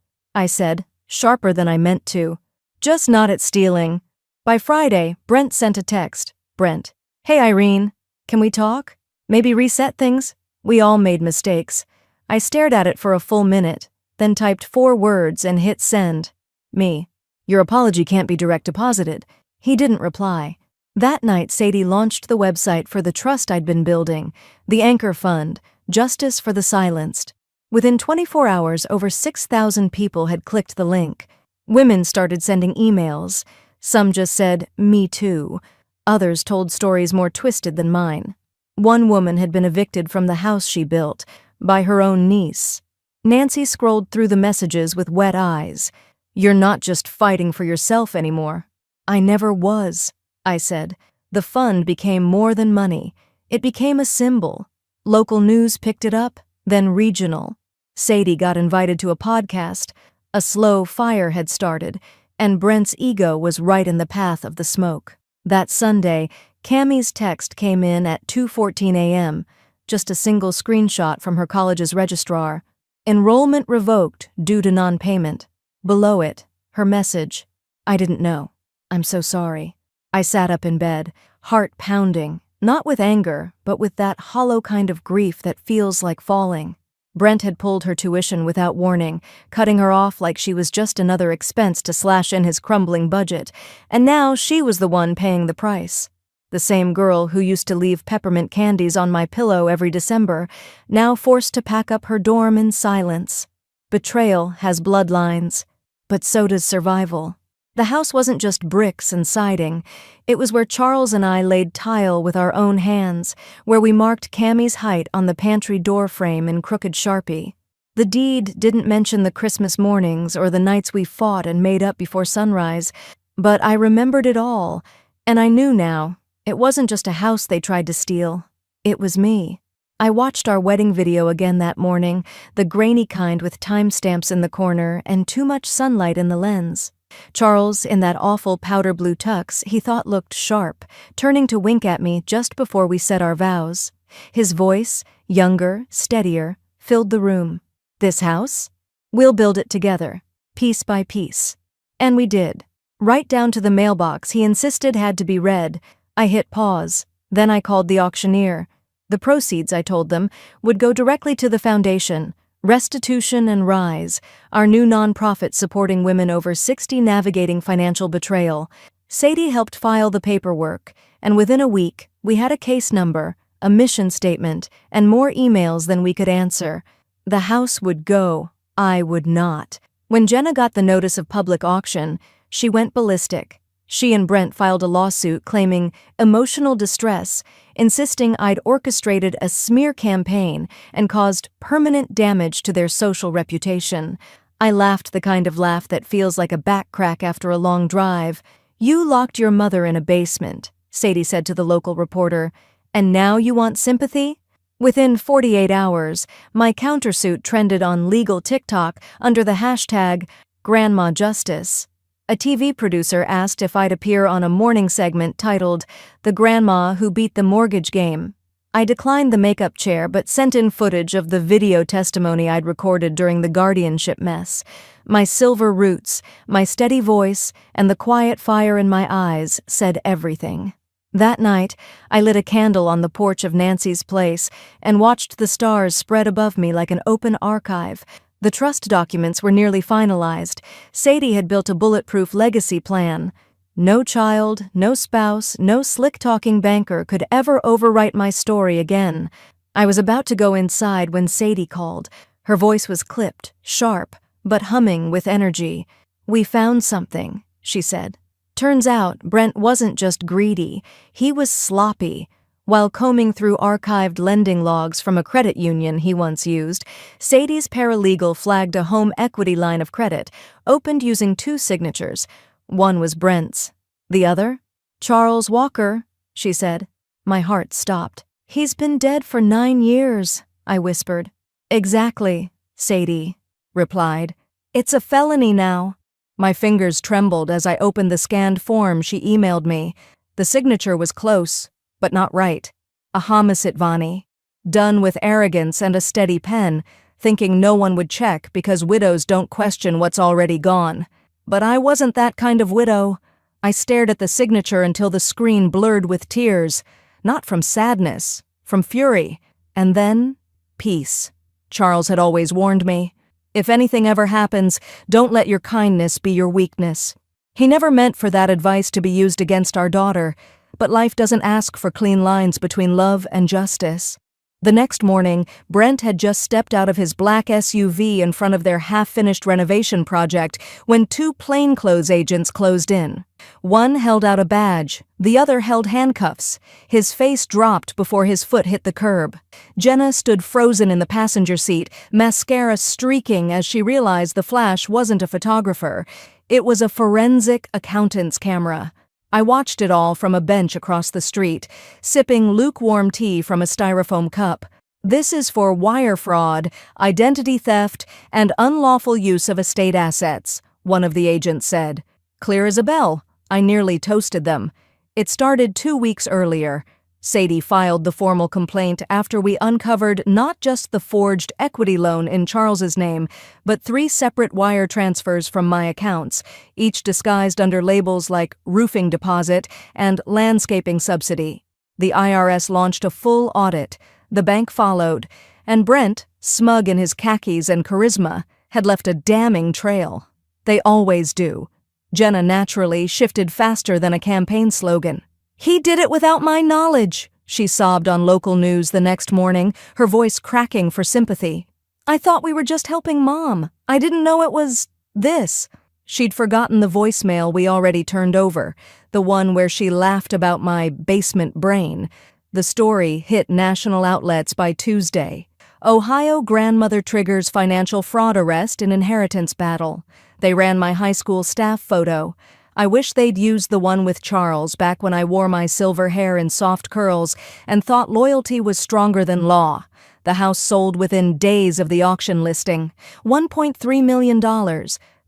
said, sharper than I meant to. "Just not at stealing." By Friday, Brent sent a text. Brent. "Hey Irene, can we talk? Maybe reset things?" We all made mistakes. I stared at it for a full minute, then typed 4 words and hit send. Me. "Your apology can't be direct deposited." He didn't reply. That night, Sadie launched the website for the trust I'd been building, the Anchor Fund, Justice for the Silenced. Within 24 hours, over 6,000 people had clicked the link. Women started sending emails. Some just said, "Me too." Others told stories more twisted than mine. One woman had been evicted from the house she built by her own niece. Nancy scrolled through the messages with wet eyes. "You're not just fighting for yourself anymore." "I never was," I said. The fund became more than money. It became a symbol. Local news picked it up, then regional. Sadie got invited to a podcast. A slow fire had started, and Brent's ego was right in the path of the smoke. That Sunday, Cammie's text came in at 2:14 a.m., just a single screenshot from her college's registrar. "Enrollment revoked due to non-payment." Below it, her message. "I didn't know. I'm so sorry." I sat up in bed, heart pounding, not with anger, but with that hollow kind of grief that feels like falling. Brent had pulled her tuition without warning, cutting her off like she was just another expense to slash in his crumbling budget, and now she was the one paying the price. The same girl who used to leave peppermint candies on my pillow every December, now forced to pack up her dorm in silence. Betrayal has bloodlines, but so does survival. The house wasn't just bricks and siding. It was where Charles and I laid tile with our own hands, where we marked Cammie's height on the pantry door frame in crooked Sharpie. The deed didn't mention the Christmas mornings or the nights we fought and made up before sunrise, but I remembered it all, and I knew now, it wasn't just a house they tried to steal. It was me. I watched our wedding video again that morning, the grainy kind with timestamps in the corner and too much sunlight in the lens. Charles, in that awful powder blue tux he thought looked sharp, turning to wink at me just before we said our vows. His voice, younger, steadier, filled the room. "This house? We'll build it together, piece by piece." And we did. Right down to the mailbox he insisted had to be read. I hit pause. Then I called the auctioneer. The proceeds, I told them, would go directly to the foundation, Restitution and Rise, our new nonprofit supporting women over 60 navigating financial betrayal. Sadie helped file the paperwork, and within a week, we had a case number, a mission statement, and more emails than we could answer. The house would go. I would not. When Jenna got the notice of public auction, she went ballistic. She and Brent filed a lawsuit claiming emotional distress, insisting I'd orchestrated a smear campaign and caused permanent damage to their social reputation. I laughed the kind of laugh that feels like a back crack after a long drive. "You locked your mother in a basement," Sadie said to the local reporter, "and now you want sympathy?" Within 48 hours, my countersuit trended on legal TikTok under the hashtag Grandma Justice. A TV producer asked if I'd appear on a morning segment titled "The Grandma Who Beat the Mortgage Game." I declined the makeup chair but sent in footage of the video testimony I'd recorded during the guardianship mess. My silver roots, my steady voice, and the quiet fire in my eyes said everything. That night, I lit a candle on the porch of Nancy's place and watched the stars spread above me like an open archive. The trust documents were nearly finalized. Sadie had built a bulletproof legacy plan. No child, no spouse, no slick-talking banker could ever overwrite my story again. I was about to go inside when Sadie called. Her voice was clipped, sharp, but humming with energy. "We found something," she said. Turns out, Brent wasn't just greedy. He was sloppy. While combing through archived lending logs from a credit union he once used, Sadie's paralegal flagged a home equity line of credit, opened using 2 signatures. One was Brent's. The other? Charles Walker, she said. My heart stopped. He's been dead for 9 years, I whispered. Exactly, Sadie replied. It's a felony now. My fingers trembled as I opened the scanned form she emailed me. The signature was close, but not right. A homicide Vani. Done with arrogance and a steady pen, thinking no one would check because widows don't question what's already gone. But I wasn't that kind of widow. I stared at the signature until the screen blurred with tears, not from sadness, from fury, and then peace. Charles had always warned me. If anything ever happens, don't let your kindness be your weakness. He never meant for that advice to be used against our daughter, but life doesn't ask for clean lines between love and justice. The next morning, Brent had just stepped out of his black SUV in front of their half-finished renovation project when 2 plainclothes agents closed in. One held out a badge, the other held handcuffs. His face dropped before his foot hit the curb. Jenna stood frozen in the passenger seat, mascara streaking as she realized the flash wasn't a photographer. It was a forensic accountant's camera. I watched it all from a bench across the street, sipping lukewarm tea from a styrofoam cup. This is for wire fraud, identity theft, and unlawful use of estate assets, one of the agents said. Clear as a bell. I nearly toasted them. It started 2 weeks earlier. Sadie filed the formal complaint after we uncovered not just the forged equity loan in Charles's name, but 3 separate wire transfers from my accounts, each disguised under labels like roofing deposit and landscaping subsidy. The IRS launched a full audit. The bank followed, and Brent, smug in his khakis and charisma, had left a damning trail. They always do. Jenna naturally shifted faster than a campaign slogan. He did it without my knowledge, she sobbed on local news the next morning, her voice cracking for sympathy. I thought we were just helping Mom. I didn't know it was this. She'd forgotten the voicemail we already turned over, the one where she laughed about my basement brain. The story hit national outlets by Tuesday. Ohio grandmother triggers financial fraud arrest in inheritance battle. They ran my high school staff photo. I wish they'd used the one with Charles back when I wore my silver hair in soft curls and thought loyalty was stronger than law. The house sold within days of the auction listing. $1.3 million.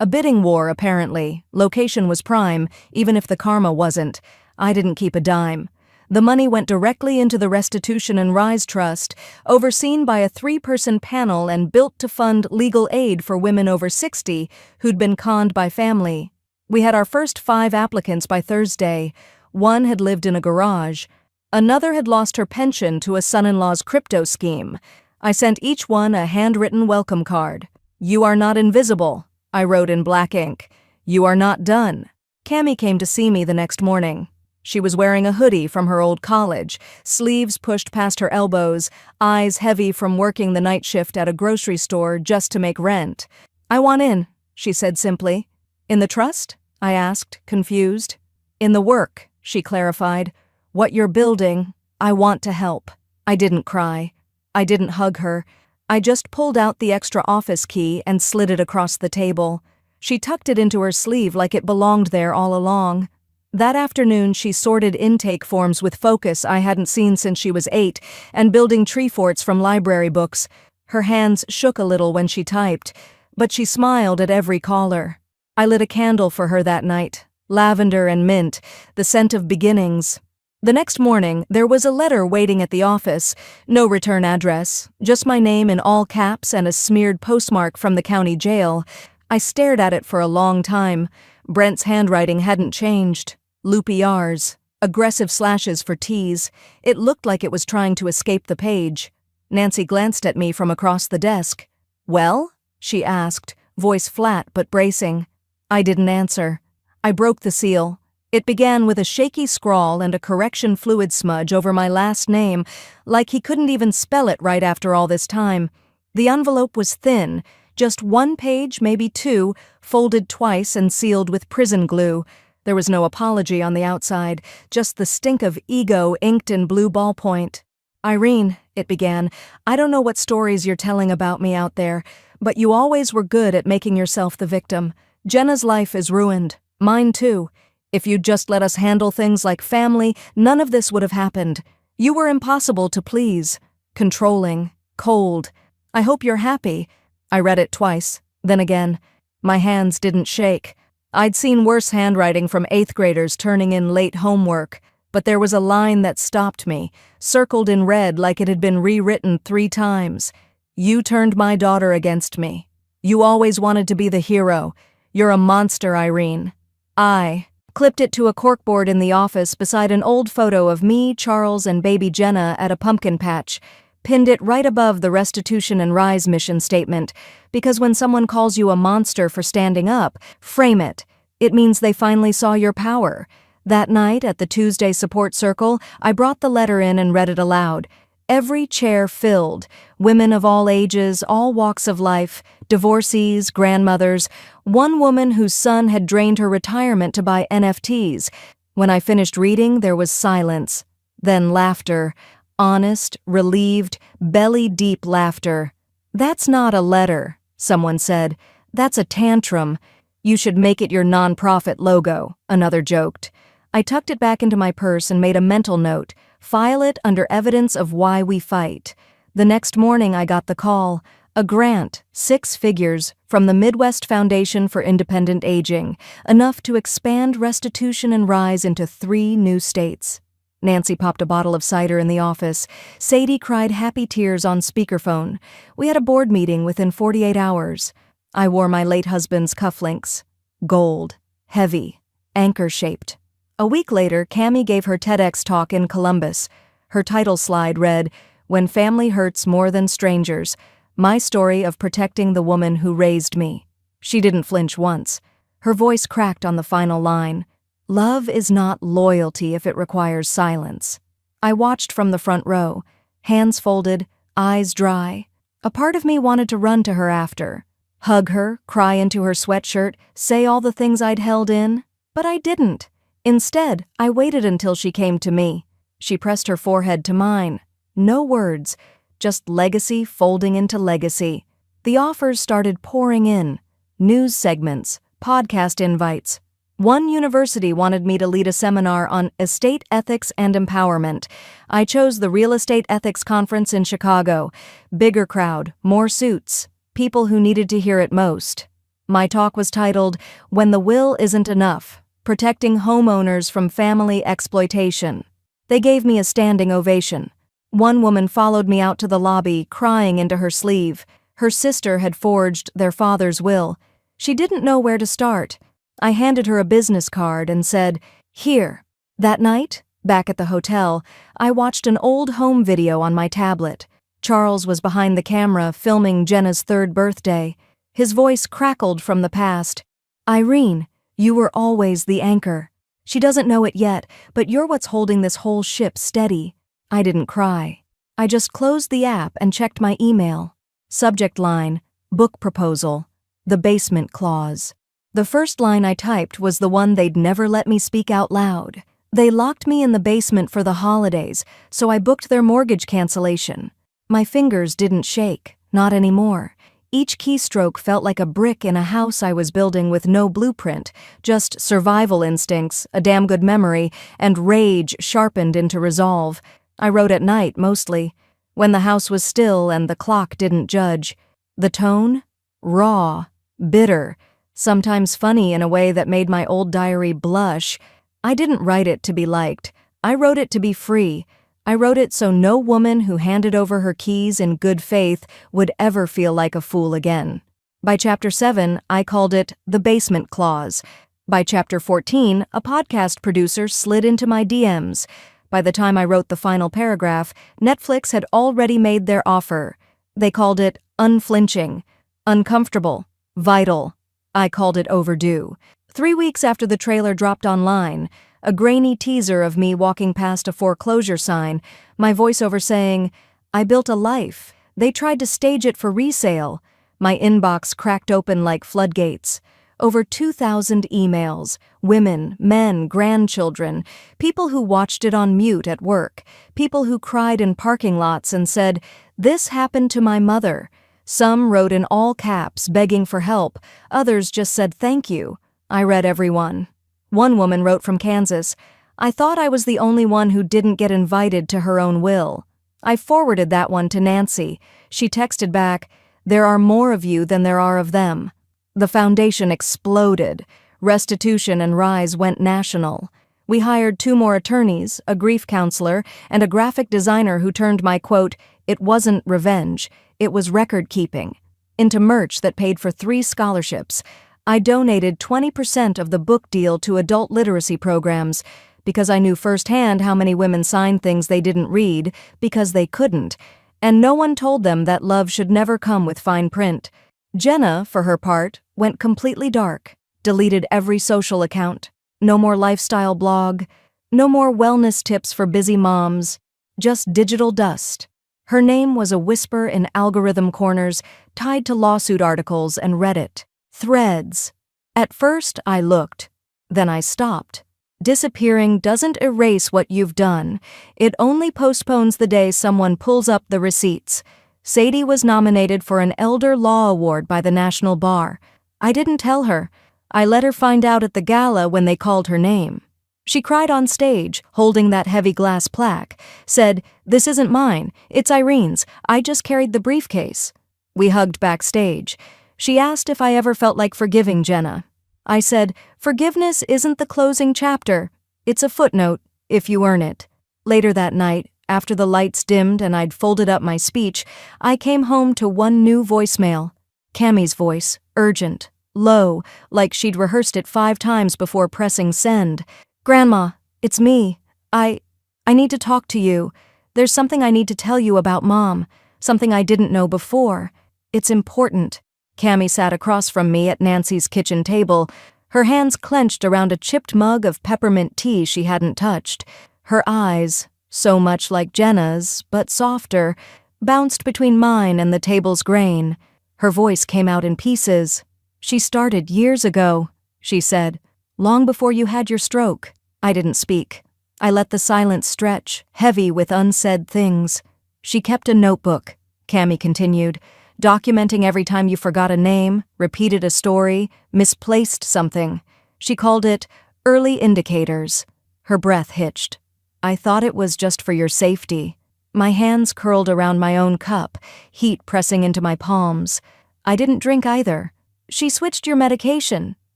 A bidding war, apparently. Location was prime, even if the karma wasn't. I didn't keep a dime. The money went directly into the Restitution and Rise Trust, overseen by a 3-person panel and built to fund legal aid for women over 60 who'd been conned by family. We had our first 5 applicants by Thursday. One had lived in a garage. Another had lost her pension to a son-in-law's crypto scheme. I sent each one a handwritten welcome card. You are not invisible, I wrote in black ink. You are not done. Cammie came to see me the next morning. She was wearing a hoodie from her old college, sleeves pushed past her elbows, eyes heavy from working the night shift at a grocery store just to make rent. I want in, she said simply. In the trust? I asked, confused. In the work, she clarified. What you're building, I want to help. I didn't cry. I didn't hug her. I just pulled out the extra office key and slid it across the table. She tucked it into her sleeve like it belonged there all along. That afternoon, she sorted intake forms with focus I hadn't seen since she was 8 and building tree forts from library books. Her hands shook a little when she typed, but she smiled at every caller. I lit a candle for her that night, lavender and mint, the scent of beginnings. The next morning, there was a letter waiting at the office, no return address, just my name in all caps and a smeared postmark from the county jail. I stared at it for a long time. Brent's handwriting hadn't changed. Loopy R's, aggressive slashes for T's. It looked like it was trying to escape the page. Nancy glanced at me from across the desk. Well? She asked, voice flat but bracing. I didn't answer. I broke the seal. It began with a shaky scrawl and a correction fluid smudge over my last name, like he couldn't even spell it right after all this time. The envelope was thin, just 1 page, maybe 2, folded twice and sealed with prison glue. There was no apology on the outside, just the stink of ego inked in blue ballpoint. "Irene," it began, "I don't know what stories you're telling about me out there, but you always were good at making yourself the victim. Jenna's life is ruined. Mine too. If you'd just let us handle things like family, none of this would have happened. You were impossible to please. Controlling. Cold. I hope you're happy." I read it twice, then again. My hands didn't shake. I'd seen worse handwriting from 8th graders turning in late homework, but there was a line that stopped me, circled in red like it had been rewritten 3 times. "You turned my daughter against me. You always wanted to be the hero. You're a monster, Irene." I clipped it to a corkboard in the office beside an old photo of me, Charles, and baby Jenna at a pumpkin patch, pinned it right above the Restitution and Rise mission statement, because when someone calls you a monster for standing up, frame it. It means they finally saw your power. That night at the Tuesday support circle, I brought the letter in and read it aloud. Every chair filled, women of all ages, all walks of life, divorcees, grandmothers, one woman whose son had drained her retirement to buy NFTs. When I finished reading, there was silence, then laughter, honest, relieved, belly-deep laughter. "That's not a letter," someone said. "That's a tantrum. You should make it your nonprofit logo," another joked. I tucked it back into my purse and made a mental note. File it under evidence of why we fight. The next morning I got the call. A grant, 6 figures, from the Midwest Foundation for Independent Aging, enough to expand Restitution and Rise into 3 new states. Nancy popped a bottle of cider in the office. Sadie cried happy tears on speakerphone. We had a board meeting within 48 hours. I wore my late husband's cufflinks. Gold. Heavy. Anchor-shaped. A week later, Cammie gave her TEDx talk in Columbus. Her title slide read, "When Family Hurts More Than Strangers, My Story of Protecting the Woman Who Raised Me." She didn't flinch once. Her voice cracked on the final line. "Love is not loyalty if it requires silence." I watched from the front row, hands folded, eyes dry. A part of me wanted to run to her after, hug her, cry into her sweatshirt, say all the things I'd held in, but I didn't. Instead, I waited until she came to me. She pressed her forehead to mine. No words, just legacy folding into legacy. The offers started pouring in. News segments, podcast invites. One university wanted me to lead a seminar on estate ethics and empowerment. I chose the Real Estate Ethics Conference in Chicago. Bigger crowd, more suits, people who needed to hear it most. My talk was titled, "When the Will Isn't Enough: Protecting Homeowners from Family Exploitation." They gave me a standing ovation. One woman followed me out to the lobby, crying into her sleeve. Her sister had forged their father's will. She didn't know where to start. I handed her a business card and said, "Here." That night, back at the hotel, I watched an old home video on my tablet. Charles was behind the camera filming Jenna's 3rd birthday. His voice crackled from the past. "Irene, you were always the anchor. She doesn't know it yet, but you're what's holding this whole ship steady." I didn't cry. I just closed the app and checked my email. Subject line, book proposal, the basement clause. The first line I typed was the one they'd never let me speak out loud. They locked me in the basement for the holidays, so I booked their mortgage cancellation. My fingers didn't shake, not anymore. Each keystroke felt like a brick in a house I was building with no blueprint, just survival instincts, a damn good memory, and rage sharpened into resolve. I wrote at night, mostly, when the house was still and the clock didn't judge. The tone? Raw, bitter, sometimes funny in a way that made my old diary blush. I didn't write it to be liked. I wrote it to be free. I wrote it so no woman who handed over her keys in good faith would ever feel like a fool again. By Chapter 7, I called it The Basement Clause. By Chapter 14, a podcast producer slid into my DMs. By the time I wrote the final paragraph, Netflix had already made their offer. They called it unflinching, uncomfortable, vital. I called it overdue. 3 weeks after the trailer dropped online, a grainy teaser of me walking past a foreclosure sign, my voiceover saying, "I built a life. They tried to stage it for resale." My inbox cracked open like floodgates. Over 2,000 emails, women, men, grandchildren, people who watched it on mute at work, people who cried in parking lots and said, "This happened to my mother." Some wrote in all caps, begging for help. Others just said thank you. I read every one. One woman wrote from Kansas, "I thought I was the only one who didn't get invited to her own will." I forwarded that one to Nancy. She texted back, "There are more of you than there are of them." The foundation exploded. Restitution and Rise went national. We hired 2 more attorneys, a grief counselor, and a graphic designer who turned my quote, "It wasn't revenge, it was record-keeping," into merch that paid for 3 scholarships. I donated 20% of the book deal to adult literacy programs because I knew firsthand how many women signed things they didn't read because they couldn't, and no one told them that love should never come with fine print. Jenna, for her part, went completely dark, deleted every social account. No more lifestyle blog, no more wellness tips for busy moms, just digital dust. Her name was a whisper in algorithm corners tied to lawsuit articles and Reddit. Threads. At first, I looked. Then I stopped. Disappearing doesn't erase what you've done. It only postpones the day someone pulls up the receipts. Sadie was nominated for an Elder Law Award by the National Bar. I didn't tell her. I let her find out at the gala when they called her name. She cried on stage, holding that heavy glass plaque, said, "This isn't mine, it's Irene's. I just carried the briefcase." We hugged backstage. She asked if I ever felt like forgiving Jenna. I said, "Forgiveness isn't the closing chapter. It's a footnote, if you earn it." Later that night, after the lights dimmed and I'd folded up my speech, I came home to one new voicemail. Cammie's voice, urgent, low, like she'd rehearsed it 5 times before pressing send. "Grandma, it's me. I need to talk to you. There's something I need to tell you about Mom, something I didn't know before. It's important." Cammie sat across from me at Nancy's kitchen table, her hands clenched around a chipped mug of peppermint tea she hadn't touched. Her eyes, so much like Jenna's, but softer, bounced between mine and the table's grain. Her voice came out in pieces. "She started years ago," she said, "long before you had your stroke." I didn't speak. I let the silence stretch, heavy with unsaid things. "She kept a notebook," Cammie continued, "documenting every time you forgot a name, repeated a story, misplaced something. She called it early indicators." Her breath hitched. "I thought it was just for your safety." My hands curled around my own cup, heat pressing into my palms. "I didn't drink either." "She switched your medication,"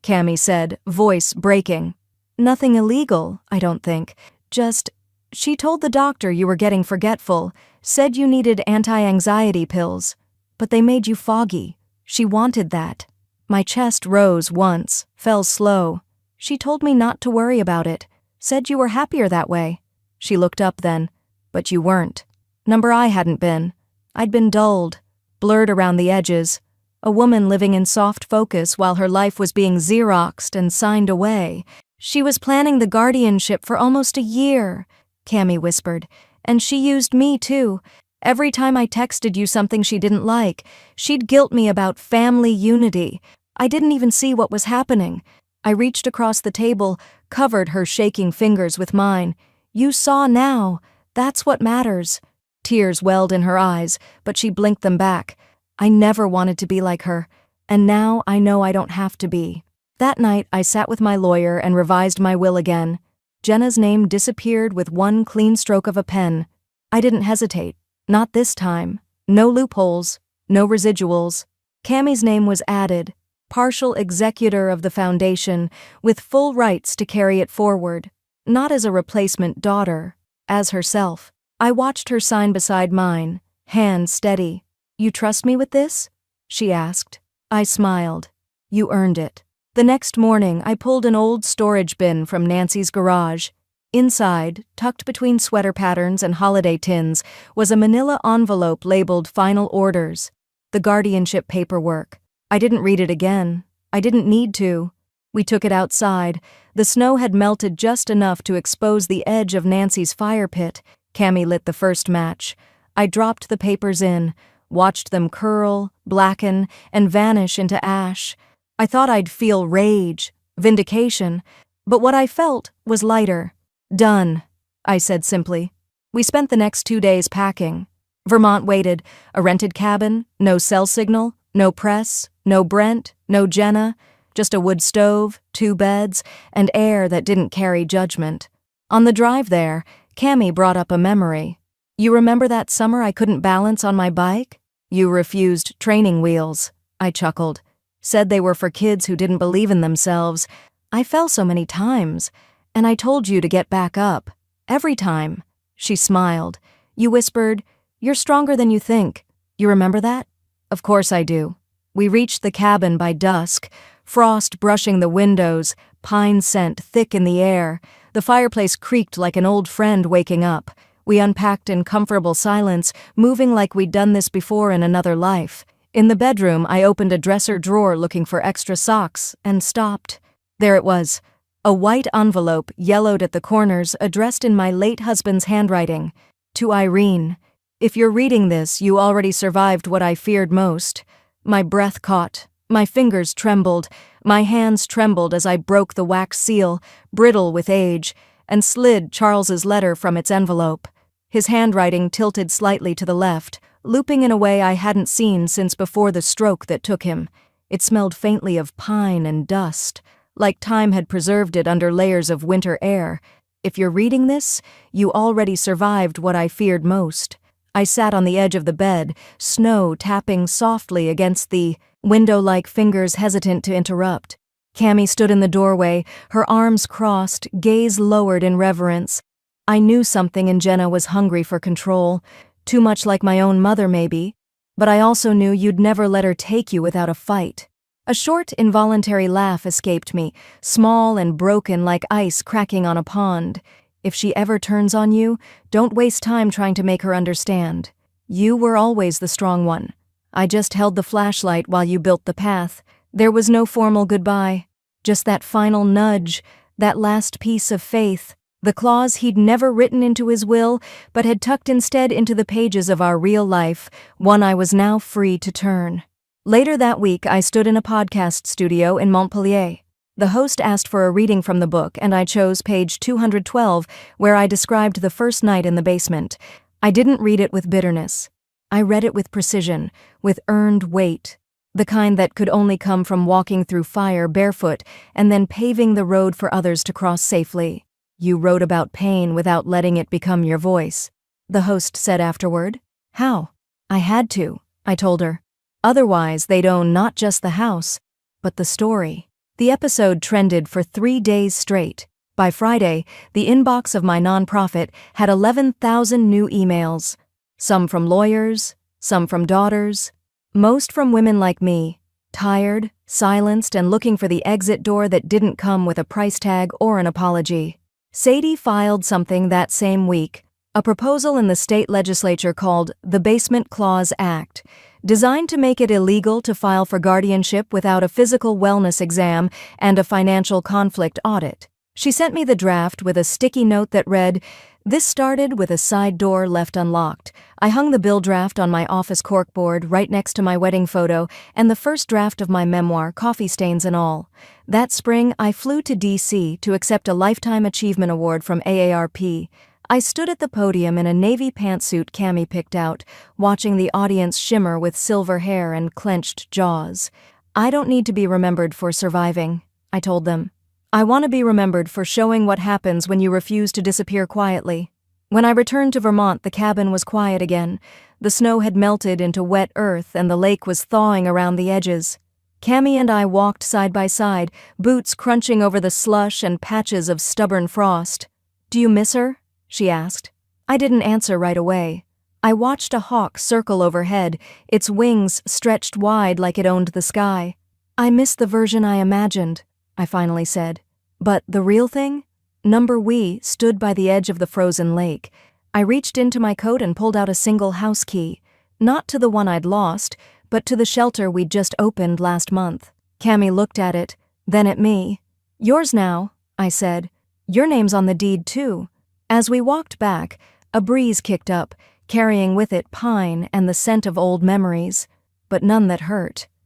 Cammie said, voice breaking. "Nothing illegal, I don't think. Just, she told the doctor you were getting forgetful, said you needed anti-anxiety pills. But they made you foggy. She wanted that." My chest rose once, fell slow. "She told me not to worry about it. Said you were happier that way." She looked up then. "But you weren't." Number I hadn't been. I'd been dulled, blurred around the edges. A woman living in soft focus while her life was being Xeroxed and signed away. "She was planning the guardianship for almost a year," Cammie whispered. "And she used me too. Every time I texted you something she didn't like, she'd guilt me about family unity. I didn't even see what was happening." I reached across the table, covered her shaking fingers with mine. "You saw now. That's what matters." Tears welled in her eyes, but she blinked them back. I never wanted to be like her, and now I know I don't have to be. That night, I sat with my lawyer and revised my will again. Jenna's name disappeared with one clean stroke of a pen. I didn't hesitate. Not this time. No loopholes. No residuals. Cammie's name was added, partial executor of the foundation, with full rights to carry it forward. Not as a replacement daughter, as herself. I watched her sign beside mine, hand steady. "You trust me with this?" she asked. I smiled. "You earned it." The next morning, I pulled an old storage bin from Nancy's garage. Inside, tucked between sweater patterns and holiday tins, was a manila envelope labeled Final Orders, the guardianship paperwork. I didn't read it again. I didn't need to. We took it outside. The snow had melted just enough to expose the edge of Nancy's fire pit. Cammie lit the first match. I dropped the papers in, watched them curl, blacken, and vanish into ash. I thought I'd feel rage, vindication, but what I felt was lighter. Done, I said simply. We spent the next 2 days packing. Vermont waited, a rented cabin, no cell signal, no press, no Brent, no Jenna, just a wood stove, 2 beds, and air that didn't carry judgment. On the drive there, Cammy brought up a memory. You remember that summer I couldn't balance on my bike? You refused training wheels, I chuckled. Said they were for kids who didn't believe in themselves. I fell so many times, and I told you to get back up. Every time. She smiled. You whispered, "You're stronger than you think." You remember that? Of course I do. We reached the cabin by dusk, frost brushing the windows, pine scent thick in the air. The fireplace creaked like an old friend waking up. We unpacked in comfortable silence, moving like we'd done this before in another life. In the bedroom, I opened a dresser drawer looking for extra socks, and stopped. There it was. A white envelope, yellowed at the corners, addressed in my late husband's handwriting. To Irene. If you're reading this, you already survived what I feared most. My breath caught. My fingers trembled. My hands trembled as I broke the wax seal, brittle with age, and slid Charles's letter from its envelope. His handwriting tilted slightly to the left, looping in a way I hadn't seen since before the stroke that took him. It smelled faintly of pine and dust, like time had preserved it under layers of winter air. If you're reading this, you already survived what I feared most. I sat on the edge of the bed, snow tapping softly against the window-like fingers hesitant to interrupt. Cammy stood in the doorway, her arms crossed, gaze lowered in reverence. I knew something in Jenna was hungry for control, too much like my own mother maybe, but I also knew you'd never let her take you without a fight. A short, involuntary laugh escaped me, small and broken like ice cracking on a pond. If she ever turns on you, don't waste time trying to make her understand. You were always the strong one. I just held the flashlight while you built the path. There was no formal goodbye, just that final nudge, that last piece of faith, the clause he'd never written into his will, but had tucked instead into the pages of our real life, one I was now free to turn. Later that week, I stood in a podcast studio in Montpellier. The host asked for a reading from the book, and I chose page 212, where I described the first night in the basement. I didn't read it with bitterness. I read it with precision, with earned weight, the kind that could only come from walking through fire barefoot and then paving the road for others to cross safely. You wrote about pain without letting it become your voice, the host said afterward. How? I had to, I told her. Otherwise, they'd own not just the house, but the story. The episode trended for 3 days straight. By Friday, the inbox of my nonprofit had 11,000 new emails. Some from lawyers, some from daughters, most from women like me, tired, silenced, and looking for the exit door that didn't come with a price tag or an apology. Sadie filed something that same week, a proposal in the state legislature called the Basement Clause Act, designed to make it illegal to file for guardianship without a physical wellness exam and a financial conflict audit. She sent me the draft with a sticky note that read, "This started with a side door left unlocked. I hung the bill draft on my office corkboard right next to my wedding photo and the first draft of my memoir, coffee stains and all. That spring, I flew to D.C. to accept a Lifetime Achievement Award from AARP. I stood at the podium in a navy pantsuit Cammy picked out, watching the audience shimmer with silver hair and clenched jaws. I don't need to be remembered for surviving," I told them. "I want to be remembered for showing what happens when you refuse to disappear quietly." When I returned to Vermont, the cabin was quiet again. The snow had melted into wet earth and the lake was thawing around the edges. Cammy and I walked side by side, boots crunching over the slush and patches of stubborn frost. "Do you miss her?" she asked. I didn't answer right away. I watched a hawk circle overhead, its wings stretched wide like it owned the sky. "I miss the version I imagined," I finally said. "But the real thing?" Number We stood by the edge of the frozen lake. I reached into my coat and pulled out a single house key, not to the one I'd lost, but to the shelter we'd just opened last month. Cammy looked at it, then at me. "Yours now," I said. "Your name's on the deed too." As we walked back, a breeze kicked up, carrying with it pine and the scent of old memories, but none that hurt.